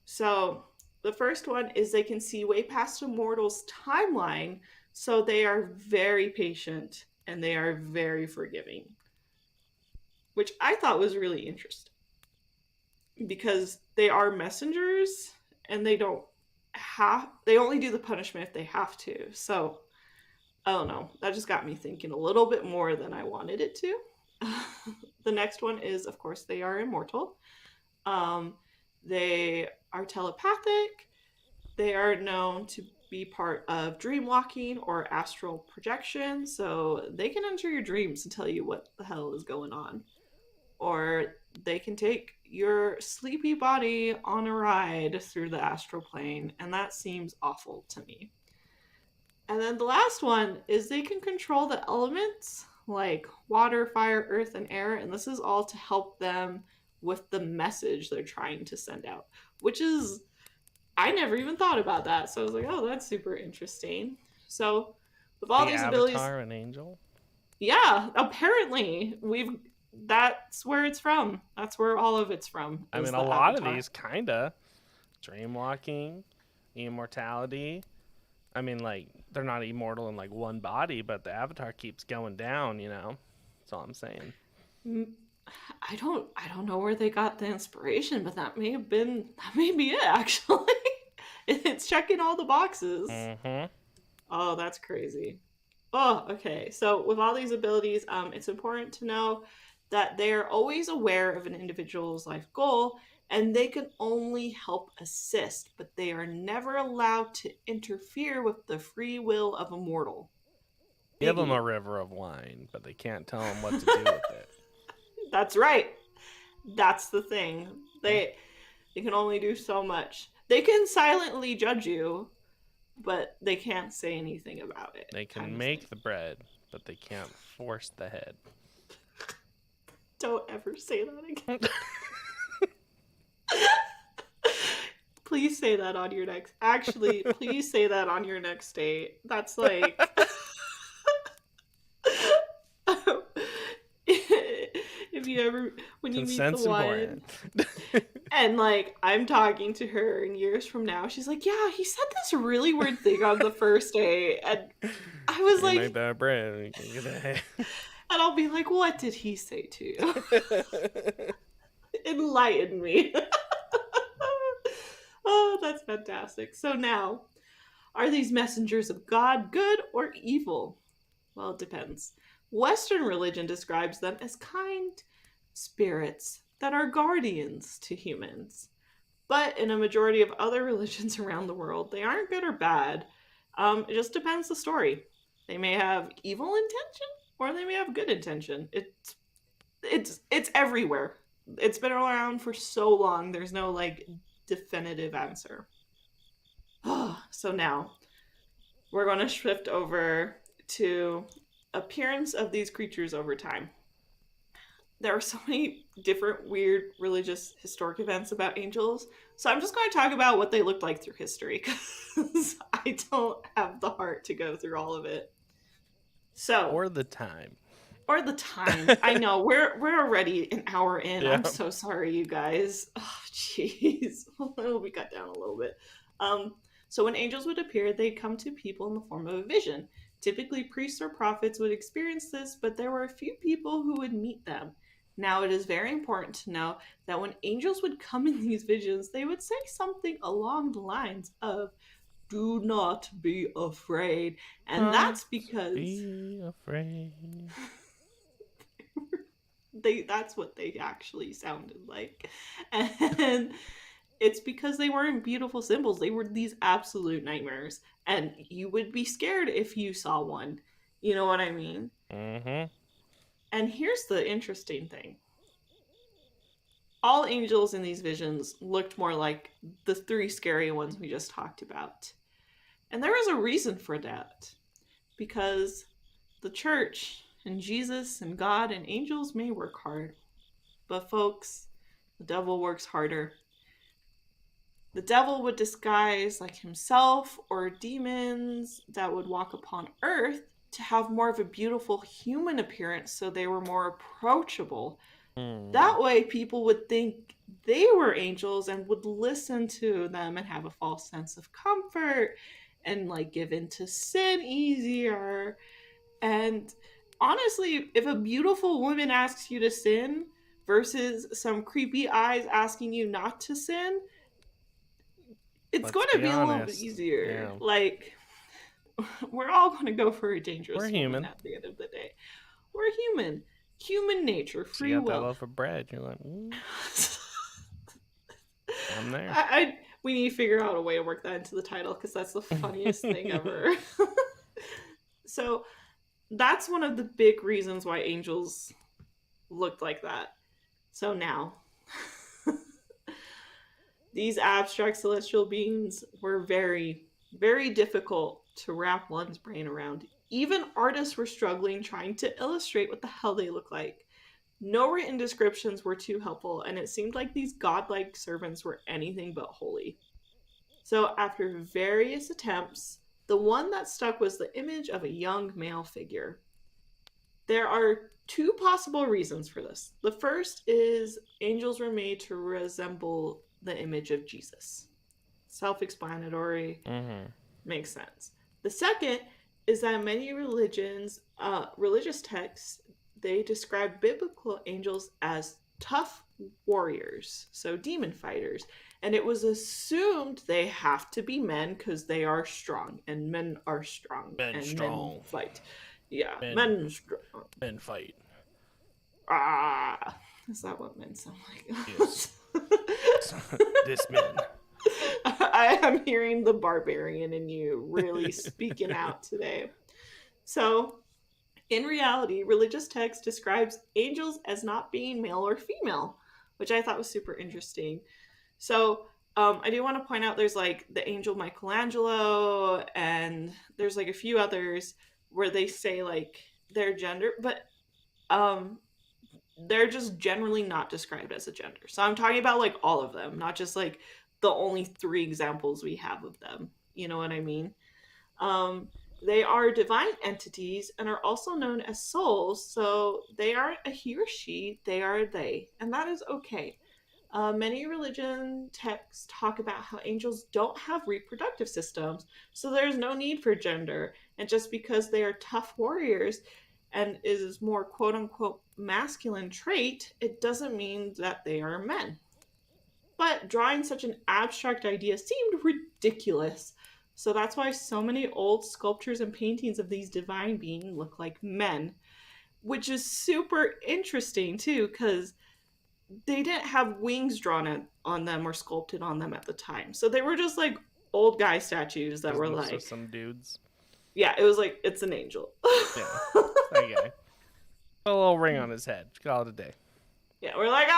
So the first one is they can see way past a mortal's timeline, so they are very patient and they are very forgiving, which I thought was really interesting because they are messengers and they only do the punishment if they have to. So I don't know, that just got me thinking a little bit more than I wanted it to. The next one is, of course, they are immortal. um, they are telepathic. They are known to be part of dream walking or astral projection, so they can enter your dreams and tell you what the hell is going on, or they can take your sleepy body on a ride through the astral plane, and that seems awful to me. And then the last one is they can control the elements like water, fire, earth, and air, and this is all to help them with the message they're trying to send out, which is, I never even thought about that. So I was like, oh, that's super interesting. So with all The these abilities, Avatar, an angel. yeah, apparently that's where it's from. That's where all of it's from, I is mean, a the lot of Avatar. these kinda dream walking, immortality. I mean, like they're not immortal in like one body, but the Avatar keeps going down. That's all I'm saying. Mm, I don't know where they got the inspiration, but that may be it actually. It's checking all the boxes. Mm-hmm. Oh, that's crazy. Oh, okay. So with all these abilities, it's important to know that they are always aware of an individual's life goal, and they can only help assist, but they are never allowed to interfere with the free will of a mortal. Give them a Biggie. river of wine, but they can't tell them what to do with it. That's right. That's the thing. Hmm? They can only do so much. They can silently judge you, but they can't say anything about it, They kind can of thing. make the bread, but they can't force the head. Don't ever say that again. Please say that on your next. Actually, please say that on your next date. That's like. If you ever, when you meet the Consent's one, important. and like I'm talking to her and years from now, she's like, "Yeah, he said this really weird thing on the first date," and I was You make like, that bread. You can get a head. and I'll be like, "What did he say to you? Enlighten me." Oh, that's fantastic. So now, are these messengers of God good or evil? Well, it depends. Western religion describes them as kind spirits that are guardians to humans. But in a majority of other religions around the world, they aren't good or bad. It just depends the story. They may have evil intention or they may have good intention. It's everywhere. It's been around for so long. There's no like definitive answer. So now we're going to shift over to appearance of these creatures over time. There are so many different weird religious historic events about angels. So I'm just going to talk about what they looked like through history because I don't have the heart to go through all of it. So, Or the time. or the time. I know we're already an hour in. Yeah. I'm so sorry, you guys. Oh, jeez. We got down a little bit. Um, so when angels would appear, they'd come to people in the form of a vision. Typically, priests or prophets would experience this, but there were a few people who would meet them. Now, it is very important to know that when angels would come in these visions, they would say something along the lines of, "Do not be afraid." And Don't that's because be afraid. that's what they actually sounded like. And it's because they weren't beautiful symbols. They were these absolute nightmares. And you would be scared if you saw one. You know what I mean? Mm-hmm. And here's the interesting thing. All angels in these visions looked more like the three scary ones we just talked about. And there was a reason for that. Because the church and Jesus and God and angels may work hard. But folks, the devil works harder. The devil would disguise like himself or demons that would walk upon earth to have more of a beautiful human appearance so they were more approachable. Mm. That way people would think they were angels and would listen to them and have a false sense of comfort and like give in to sin easier. And honestly, if a beautiful woman asks you to sin versus some creepy eyes asking you not to sin, it's Let's going to be be a little bit honest. easier. Yeah. Like, we're all going to go for a We're dangerous woman human. at the end of the day. We're human. Human nature, So you free got that will. loaf of bread. You're like, I'm there. We need to figure out a way to work that into the title because that's the funniest thing ever. So, that's one of the big reasons why angels looked like that. So, now, these abstract celestial beings were very, very difficult to wrap one's brain around. Even artists were struggling trying to illustrate what the hell they look like. No written descriptions were too helpful, and it seemed like these godlike servants were anything but holy. So, after various attempts, the one that stuck was the image of a young male figure. There are two possible reasons for this. The first is angels were made to resemble the image of Jesus. Self explanatory, Mm-hmm. makes sense. The second is that many religious texts, they describe biblical angels as tough warriors, so demon fighters. And it was assumed they have to be men because they are strong, and men are strong, Men and men strong. fight. Yeah, Men men strong. men fight. Ah, is that what men sound Yes. like? This men. I am hearing the barbarian in you really speaking out today. So, in reality, religious text describes angels as not being male or female, which I thought was super interesting. So, I do want to point out there's like the angel Michelangelo, and there's like a few others where they say like their gender, but um, they're just generally not described as a gender. So I'm talking about like all of them, not just like the only three examples we have of them. You know what I mean? Um, they are divine entities and are also known as souls. So they aren't a he or she, they are a they. And that is okay. Many religion texts talk about how angels don't have reproductive systems, so there's no need for gender. And just because they are tough warriors and is more quote unquote masculine trait, it doesn't mean that they are men. But drawing such an abstract idea seemed ridiculous. So that's why so many old sculptures and paintings of these divine beings look like men, which is super interesting too, because they didn't have wings drawn on them or sculpted on them at the time. So they were just like old guy statues that were Just like, some dudes. yeah, it was like, it's an angel. Yeah. That guy. A little ring on his head. Call it a day. Yeah, we're like,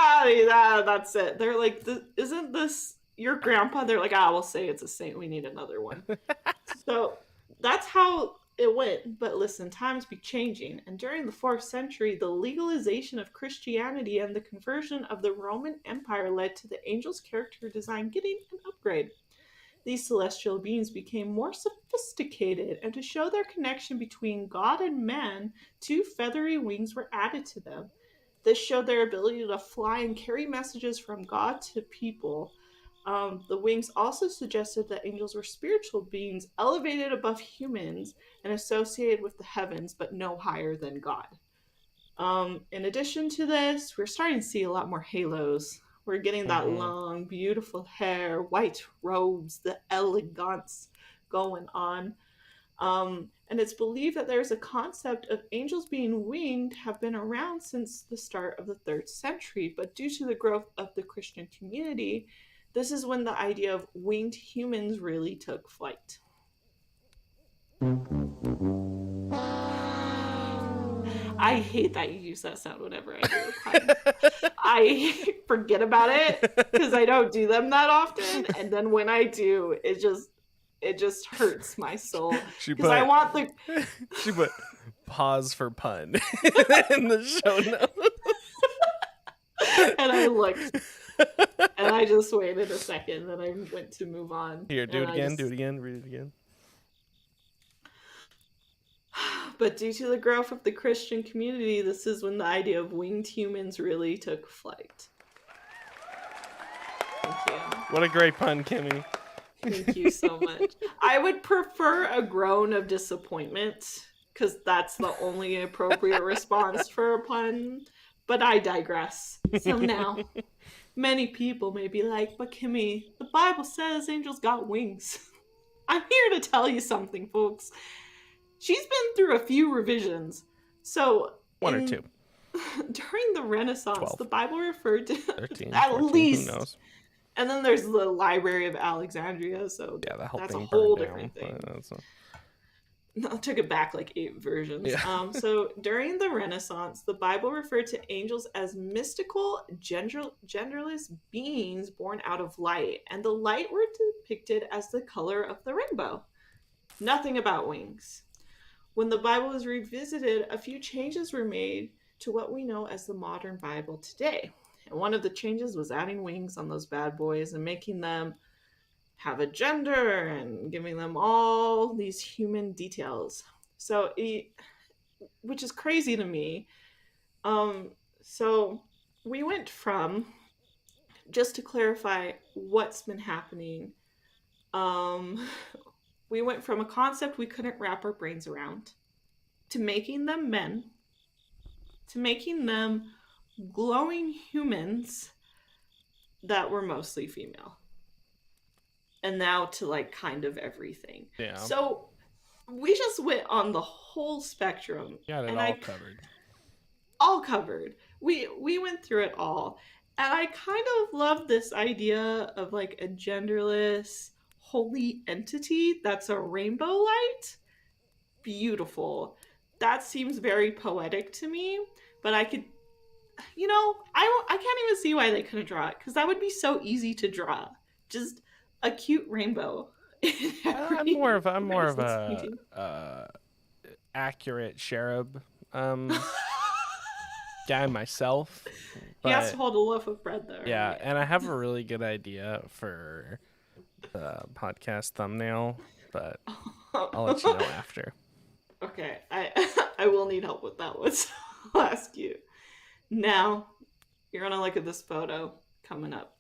that's it. They're like, isn't this your grandpa? They're like, we'll say it's a saint. We need another one. So that's how it went. But listen, times be changing. And during the 4th century, the legalization of Christianity and the conversion of the Roman Empire led to the angel's character design getting an upgrade. These celestial beings became more sophisticated, and to show their connection between God and man, 2 feathery wings were added to them. This showed their ability to fly and carry messages from God to people. The wings also suggested that angels were spiritual beings elevated above humans and associated with the heavens, but no higher than God. In addition to this, we're starting to see a lot more halos. We're getting that Mm-hmm. long, beautiful hair, white robes, the elegance going on. And it's believed that there's a concept of angels being winged have been around since the start of the 3rd century, but due to the growth of the Christian community, this is when the idea of winged humans really took flight. I hate that you use that sound whenever I do a pun. I forget about it because I don't do them that often, and then when I do, it just hurts my soul because I want the she put pause for pun in the show notes. and I looked and I just waited a second and I went to move on. Here, do it again, do it again, read it again. But due to the growth of the Christian community, this is when the idea of winged humans really took flight. Thank you. What a great pun, Kimmy. Thank you so much. I would prefer a groan of disappointment because that's the only appropriate response for a pun. But I digress. So now, many people may be like, but Kimmy, the Bible says angels got wings. I'm here to tell you something, folks. She's been through a few revisions. So, one or two. During the Renaissance, 12. the Bible referred to 13, at 14, least. Who knows? And then there's the Library of Alexandria, so Yeah, that whole that's thing a whole burned different down. thing. I took it back like 8 versions. Yeah. So during the Renaissance, the Bible referred to angels as mystical, genderless beings born out of light, and the light were depicted as the color of the rainbow. Nothing about wings. When the Bible was revisited, a few changes were made to what we know as the modern Bible today. And one of the changes was adding wings on those bad boys and making them have a gender and giving them all these human details. So, which is crazy to me. So we went from, just to clarify what's been happening, we went from a concept we couldn't wrap our brains around to making them men, to making them glowing humans that were mostly female. And now to like kind of everything. Yeah. So we just went on the whole spectrum, Got it and all I covered. all covered. We went through it all. And I kind of love this idea of like a genderless holy entity that's a rainbow light. Beautiful. That seems very poetic to me, but I could, I can't even see why they couldn't draw it, because that would be so easy to draw. Just a cute rainbow in I'm more every of Renaissance a painting. accurate cherub guy myself, He has to but hold a loaf of bread, though, yeah, right? and I have a really good idea for the podcast thumbnail, but I'll let you know after. Okay, I will need help with that one, so I'll ask you. Now, you're gonna look at this photo coming up.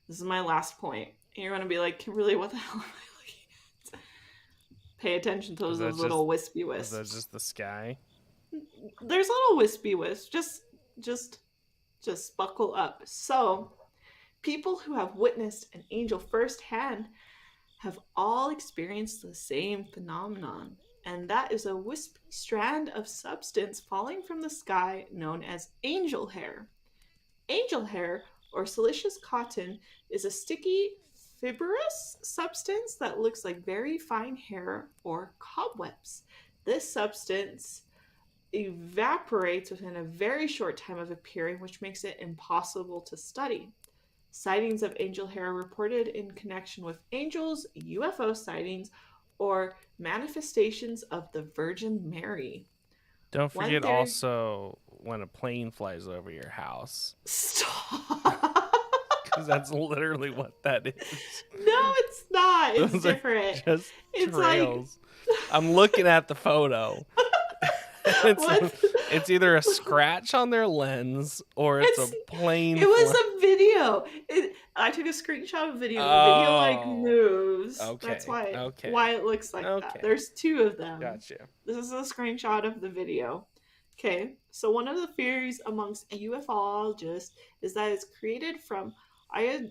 This is my last point. And you're gonna be like, Kimberly, what the hell am I looking at? Pay attention to those little wispy Is that wisps. just the sky? There's little wispy wisps. Just just buckle up. So, people who have witnessed an angel firsthand have all experienced the same phenomenon, and that is a wispy strand of substance falling from the sky known as angel hair. Angel hair, or siliceous cotton, is a sticky, fibrous substance that looks like very fine hair or cobwebs. This substance evaporates within a very short time of appearing, which makes it impossible to study. Sightings of angel hair reported in connection with angels, UFO sightings, or manifestations of the Virgin Mary. Don't One forget theory. also when a plane flies over your house, Stop! because that's literally what that is. No, it's not. It's Those different. are just It's trails. I'm looking at the photo. It's what? it's either a scratch on their lens or it's a It's plane. it was a video. I took a screenshot of a video. The video like Oh, moves. That's okay, okay, why it looks like that. okay. There's two of them. Gotcha. This is a screenshot of the video. Okay, so one of the theories amongst ufologists is that it's created from ionized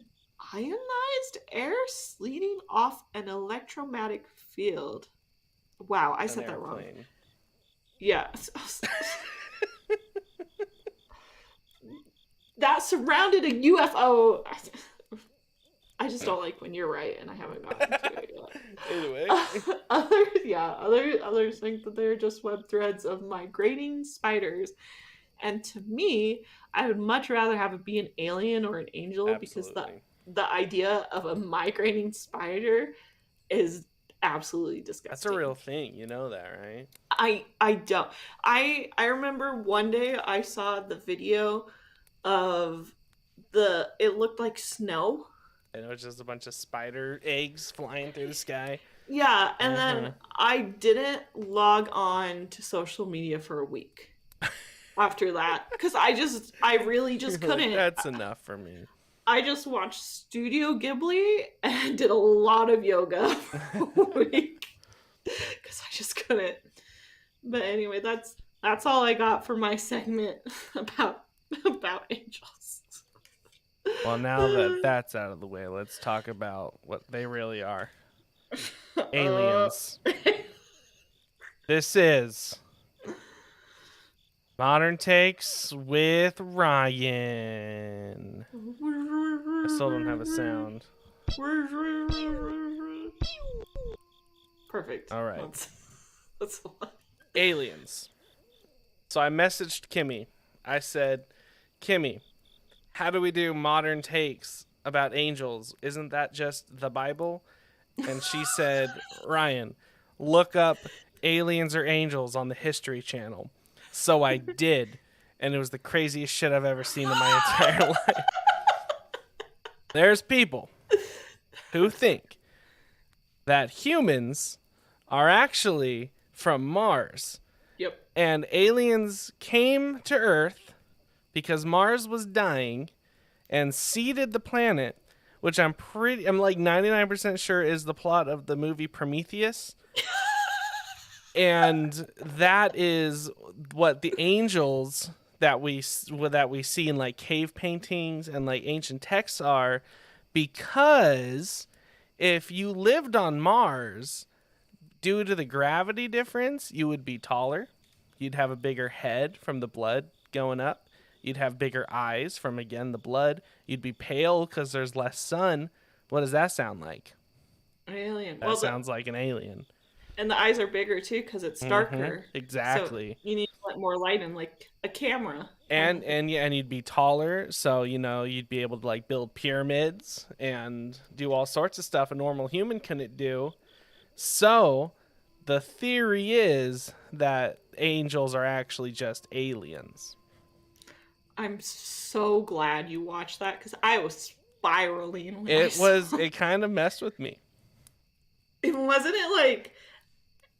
air sleeting off an electromagnetic field. Wow, I An said that wrong. airplane. Yeah. That surrounded a UFO. I just don't like when you're right and I haven't gotten to it yet. Anyway, Others think that they're just web threads of migrating spiders. And to me, I would much rather have it be an alien or an angel, because absolutely. the idea of a migrating spider is absolutely disgusting. That's a real thing. You know that, right? I don't. I remember one day I saw the video of it looked like snow. And it was just a bunch of spider eggs flying through the sky. Yeah, and then I didn't log on to social media for a week after that, because I really just couldn't. That's enough for me. I just watched Studio Ghibli and did a lot of yoga for a week because I just couldn't. But anyway, that's all I got for my segment about angels. Well, now that that's out of the way, let's talk about what they really are. Aliens. This is Modern Takes with Ryan. I still don't have a sound. Perfect. All right. That's Aliens. So I messaged Kimmy. I said, Kimmy, how do we do modern takes about angels? Isn't that just the Bible? And she said, Ryan, look up aliens or angels on the History Channel. So I did, and it was the craziest shit I've ever seen in my entire life. There's people who think that humans are actually from Mars. Yep. And aliens came to Earth because Mars was dying and seeded the planet, which I'm like 99% sure is the plot of the movie Prometheus. And that is what the angels that we see in like cave paintings and like ancient texts are because if you lived on Mars, due to the gravity difference, you would be taller. You'd have a bigger head from the blood going up. You'd have bigger eyes from, again, the blood. You'd be pale because there's less sun. What does that sound like? Alien. That sounds like an alien. And the eyes are bigger too because it's darker. So Exactly. you need to let more light in, like a camera. And you'd be taller, so you'd be able to like build pyramids and do all sorts of stuff a normal human couldn't do. So the theory is that angels are actually just aliens. I'm so glad you watched that because I was spiraling when I saw It kind of messed with me. it. Wasn't it like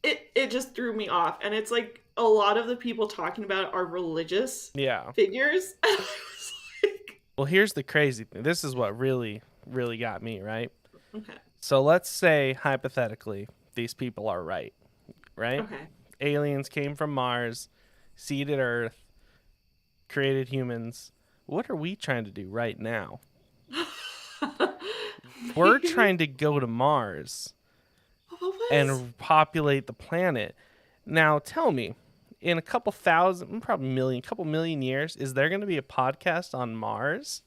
it just threw me off, and it's like a lot of the people talking about it are religious figures. I was like, well, here's the crazy thing. This is what really got me, right? okay. So let's say hypothetically these people are right? Okay. Aliens came from Mars, seeded Earth, created humans. What are we trying to do right now? We're trying to go to Mars and populate the planet. Now, tell me, in a couple million years, is there going to be a podcast on Mars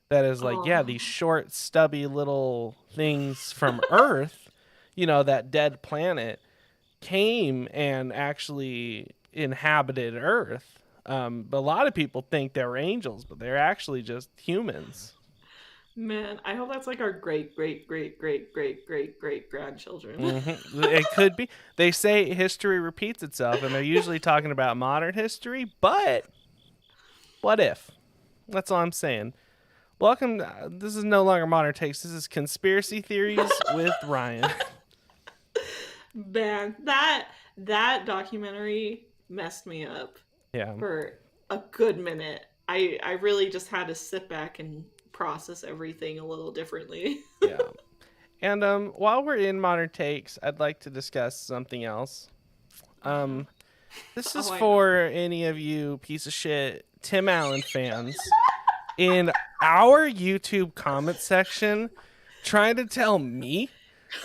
that is like, these short, stubby little things from Earth, that dead planet came and actually inhabited Earth. But a lot of people think they're angels, but they're actually just humans. Man, I hope that's like our great grandchildren. It could be. They say history repeats itself, and they're usually talking about modern history, but what if? That's all I'm saying. Welcome. This is no longer Modern Takes. This is Conspiracy Theories with Ryan. Man, that documentary messed me up. Yeah. For a good minute. I really just had to sit back and process everything a little differently. Yeah. And while we're in Modern Takes, I'd like to discuss something else. This is for any of you piece of shit Tim Allen fans in our YouTube comment section trying to tell me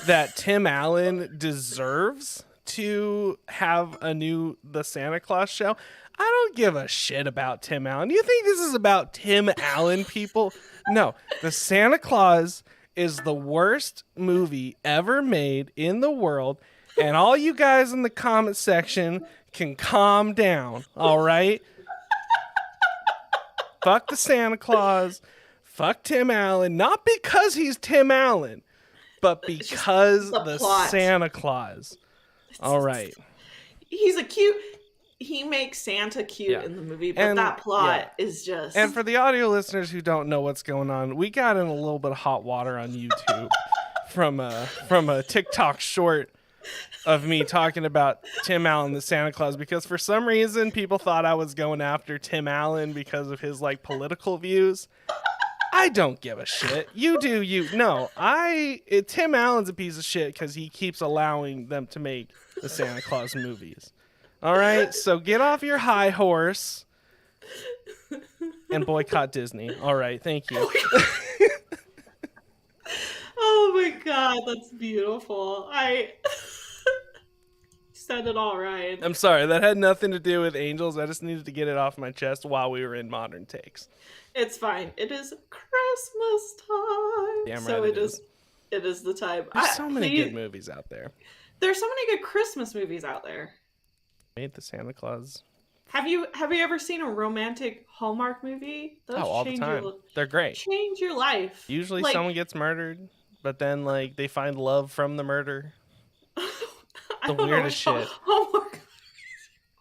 that Tim Allen deserves to have the Santa Claus show. I don't give a shit about Tim Allen. You think this is about Tim Allen, people? No, the Santa Claus is the worst movie ever made in the world, and all you guys in the comment section can calm down, all right? Fuck the Santa Claus. Fuck Tim Allen. Not because he's Tim Allen, but because the Santa Claus. All right. He's a cute... He makes Santa cute in the movie, but that plot is just... And for the audio listeners who don't know what's going on, we got in a little bit of hot water on YouTube from a TikTok short of me talking about Tim Allen, the Santa Claus, because for some reason people thought I was going after Tim Allen because of his like political views. I don't give a shit. You do you. No, Tim Allen's a piece of shit because he keeps allowing them to make the Santa Claus movies. All right, so get off your high horse and boycott Disney. All right, thank you. Oh my god, that's beautiful. I said it all right. I'm sorry, that had nothing to do with angels. I just needed to get it off my chest while we were in Modern Takes. It's fine. It is Christmas time. Damn right so it is. It is the time. There's so many good movies out there. There's so many good Christmas movies out there. Made the Santa Claus. Have you ever seen a romantic Hallmark movie? Those all the time. They're great. Change your life. Usually someone gets murdered, but then like they find love from the murder. The weirdest shit. Hallmark.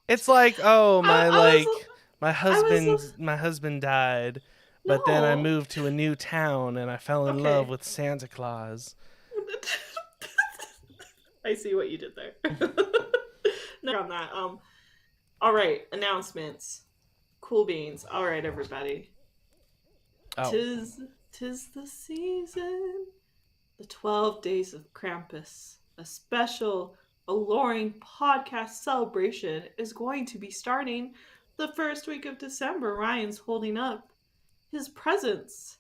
It's like, my husband died, but then I moved to a new town and I fell in love with Santa Claus. I see what you did there. On that. All right, announcements. Cool beans. All right, everybody. Oh. Tis the season. The 12 Days of Krampus, a special Aloreing podcast celebration, is going to be starting the first week of December, Ryan's holding up his presents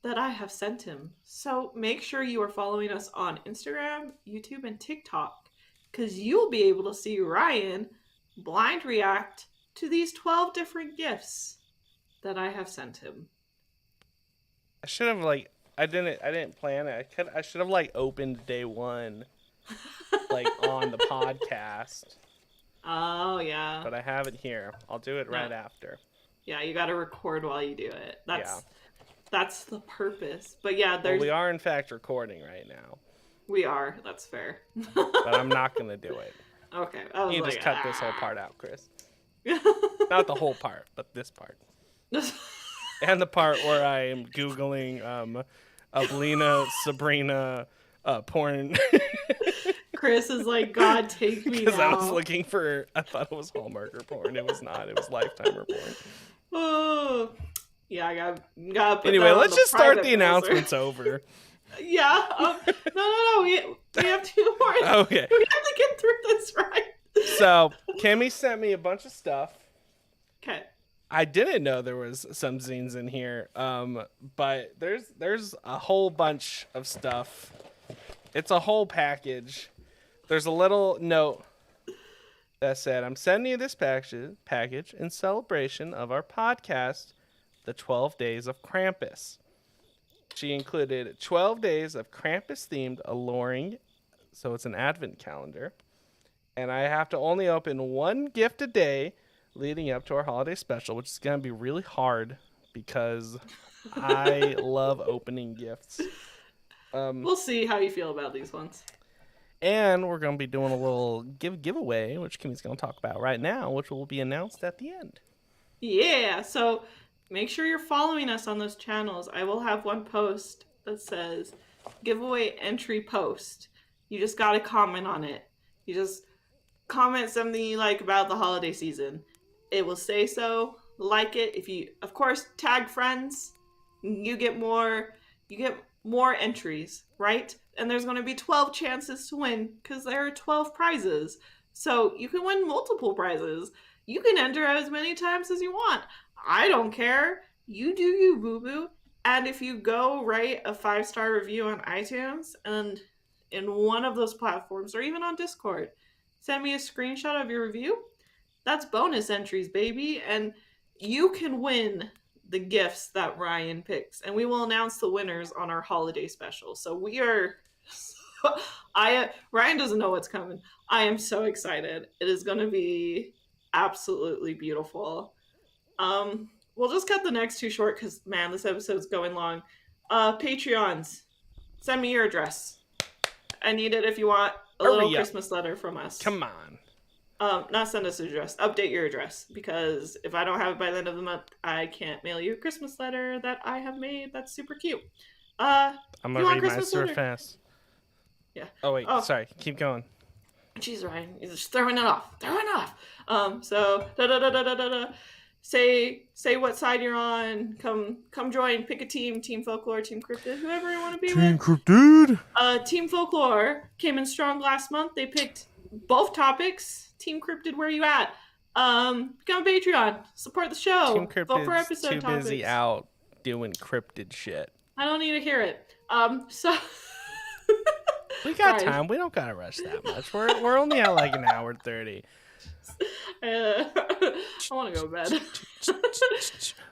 that I have sent him. So make sure you are following us on Instagram, YouTube, and TikTok, because you'll be able to see Ryan blind react to these 12 different gifts that I have sent him. I should have I didn't plan it. I should have opened day one on the podcast. Oh yeah. But I have it here. I'll do it right after. Yeah, you got to record while you do it. That's the purpose. But yeah, we are in fact recording right now. We are. That's fair. But I'm not gonna do it. Okay. You just cut this whole part out, Chris. Not the whole part, but this part. And the part where I am Googling Ablina, Sabrina, porn. Chris is like, God, take me Because now. I was looking for, I thought it was Hallmark or porn. It was not. It was Lifetime or porn. Oh, yeah, I got put Anyway, that let's on just start the browser. announcements over. Yeah. No. We have two more. Okay. We have to get through this, right? So, Kimmy sent me a bunch of stuff. Okay. I didn't know there was some zines in here, but there's a whole bunch of stuff. It's a whole package. There's a little note that said, I'm sending you this package in celebration of our podcast, The 12 Days of Krampus. She included 12 days of Krampus-themed Aloreing, so it's an advent calendar. And I have to only open one gift a day leading up to our holiday special, which is going to be really hard because I love opening gifts. We'll see how you feel about these ones. And we're going to be doing a little giveaway, which Kimmy's going to talk about right now, which will be announced at the end. Yeah, so make sure you're following us on those channels. I will have one post that says giveaway entry post. You just got to comment on it. You just comment something you like about the holiday season. It will say so. Like it. If you, of course, tag friends, you get more entries, right? And there's going to be 12 chances to win because there are 12 prizes. So you can win multiple prizes. You can enter as many times as you want. I don't care. You do you, boo-boo. And if you go write a 5-star review on iTunes and in one of those platforms or even on Discord, send me a screenshot of your review. That's bonus entries, baby. And you can win the gifts that Ryan picks. And we will announce the winners on our holiday special. So we are... Ryan doesn't know what's coming. I am so excited. It is going to be absolutely beautiful. We'll just cut the next two short because, man, this episode's going long. Patreons, send me your address. I need it if you want a little Christmas letter from us. Come on. Not send us an address. Update your address, because if I don't have it by the end of the month, I can't mail you a Christmas letter that I have made. That's super cute. I'm gonna read mine super fast. Yeah. Oh wait, sorry. Keep going. Jeez, Ryan, you're just throwing it off. So say what side you're on. Come join. Pick a team. Team Folklore, Team Cryptid, whoever you want to be with. Team Cryptid. Team Folklore came in strong last month. They picked both topics. Team Cryptid, where you at? Become a Patreon. Support the show. Team Cryptid's vote for episode too topics. busy out doing cryptid shit. I don't need to hear it. So we got time. We don't gotta rush that much. We're only at like an hour 30. I want to go to bed.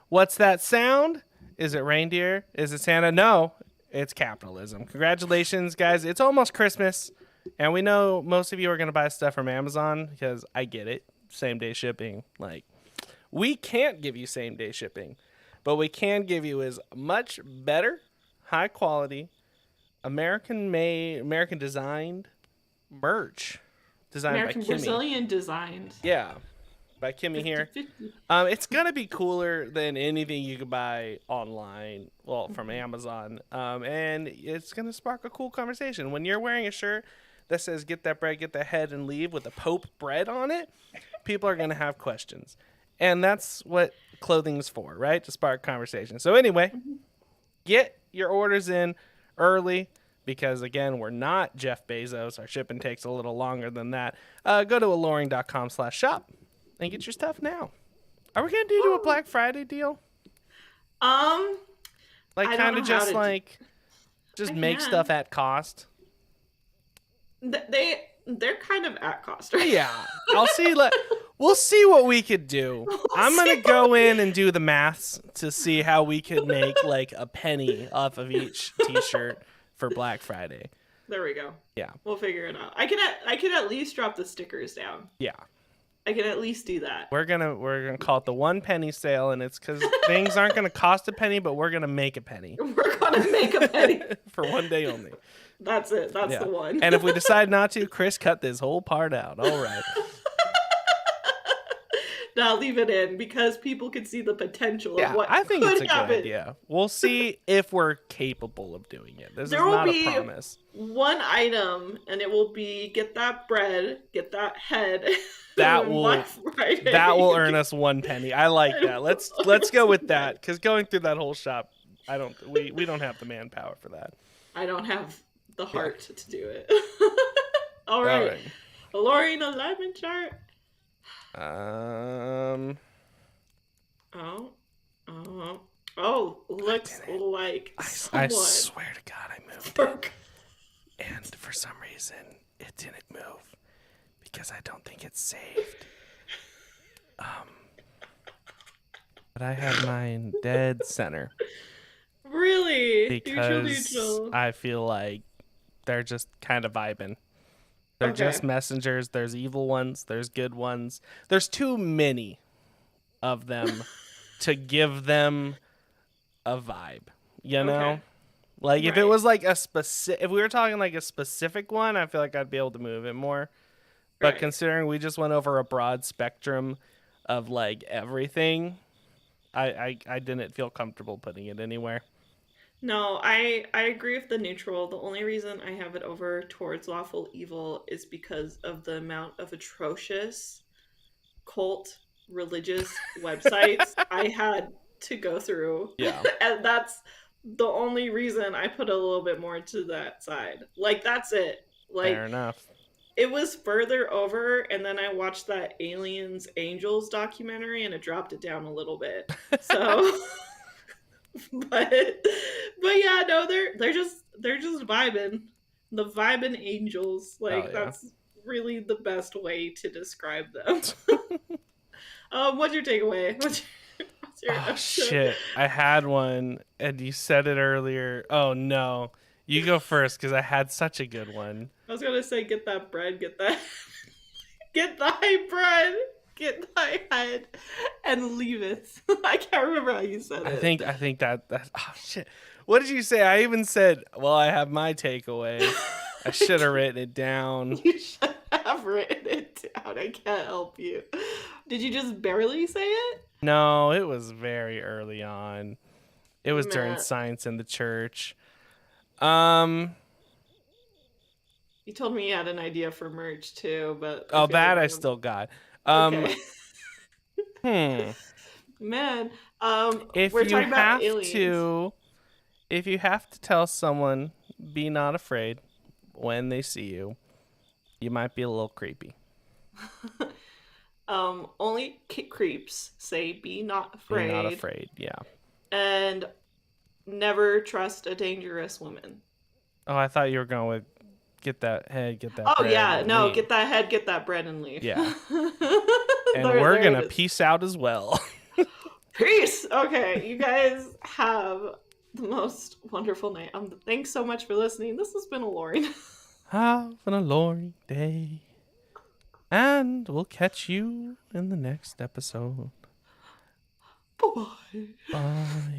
What's that sound? Is it reindeer? Is it Santa? No, it's capitalism. Congratulations, guys. It's almost Christmas. And we know most of you are going to buy stuff from Amazon because I get it. Same day shipping. Like, we can't give you same day shipping, but we can give you is much better, high quality, American made, American designed merch. Designed American by Kimmy. Brazilian designed. Yeah. By Kimmy here. It's going to be cooler than anything you could buy online, well, from Amazon. And it's going to spark a cool conversation. When you're wearing a shirt that says, get that bread, get that head, and leave with a Pope bread on it, people are going to have questions. And that's what clothing's for, right? To spark conversation. So anyway, get your orders in early because, again, we're not Jeff Bezos. Our shipping takes a little longer than that. Go to aloreing.com/shop and get your stuff now. Are we gonna do a Black Friday deal? Um, Like I don't kind know of how just to. like I just make can. stuff at cost. They're kind of at cost, right? Yeah, I'll see. We'll see what we could do. We'll I'm see gonna what go we. in and do the maths to see how we could make like a penny off of each T-shirt for Black Friday. There we go. Yeah, We'll figure it out. I can at least drop the stickers down. yeah. I can at least do that. We're gonna call it the 1 penny sale, and it's because things aren't gonna cost a penny, but we're gonna make a penny We're gonna make a penny. for one day only. That's it. That's Yeah, the one. and if we decide not to, Chris cut this whole part out. All right. Now leave it in because people can see the potential of Yeah, what I think could it's a happen. good idea. We'll see if we're capable of doing it. This There is will not be a promise. one item, and it will be get that bread, get that head. That on will Black Friday. that will earn us 1 penny. I like that. Let's go with that because going through that whole shop, we don't have the manpower for that. I don't have the heart to do it. All All right. Aloreing alignment chart. right. Looks like I someone swear to God, I moved broke. it, and for some reason it didn't move because I don't think it's saved. But I have mine dead center Really? because Neutral. I feel like they're just kind of vibing. They're Okay. just messengers. There's evil ones. There's good ones. There's too many of them to give them a vibe. You know, Okay. like if it Right. was like if we were talking like a specific one, I feel like I'd be able to move it more. But Right. considering we just went over a broad spectrum of like everything, I didn't feel comfortable putting it anywhere. No, I agree with the neutral. The only reason I have it over towards lawful evil is because of the amount of atrocious cult religious websites I had to go through. Yeah. And that's the only reason I put a little bit more to that side. Like that's it. Like Fair enough. it was further over, and then I watched that Aliens Angels documentary and it dropped it down a little bit. So but yeah, no, they're just vibing. The vibing angels. Like yeah. that's really the best way to describe them. What's your takeaway? What's your Oh shit! I had one, and you said it earlier. Oh no, you go first because I had such a good one. I was gonna say, get that bread, get that, get thy bread, get thy head, and leave it. I can't remember how you said it. I think that oh shit. What did you say? I even said, well, I have my takeaway. I should have written it down. You should have written it down. I can't help you. Did you just barely say it? No, it was very early on. It was during Meh. science in the church. You told me you had an idea for merch too, but Oh, feel that like I I'm- still got. Okay. Man, we're if you talking about have aliens. if you have to tell someone, be not afraid when they see you, you might be a little creepy. Only creeps say be not afraid. Be not afraid, yeah. And never trust a dangerous woman. Oh, I thought you were going with get that head, get that Oh bread, yeah, and no, leave. get that head, get that bread, and leave. Yeah. And There we're it gonna is. peace out as well. Peace. Okay, you guys have the most wonderful night. Thanks so much for listening. This has been Aloreing. Have an alluring day. And we'll catch you in the next episode. Bye-bye. Bye.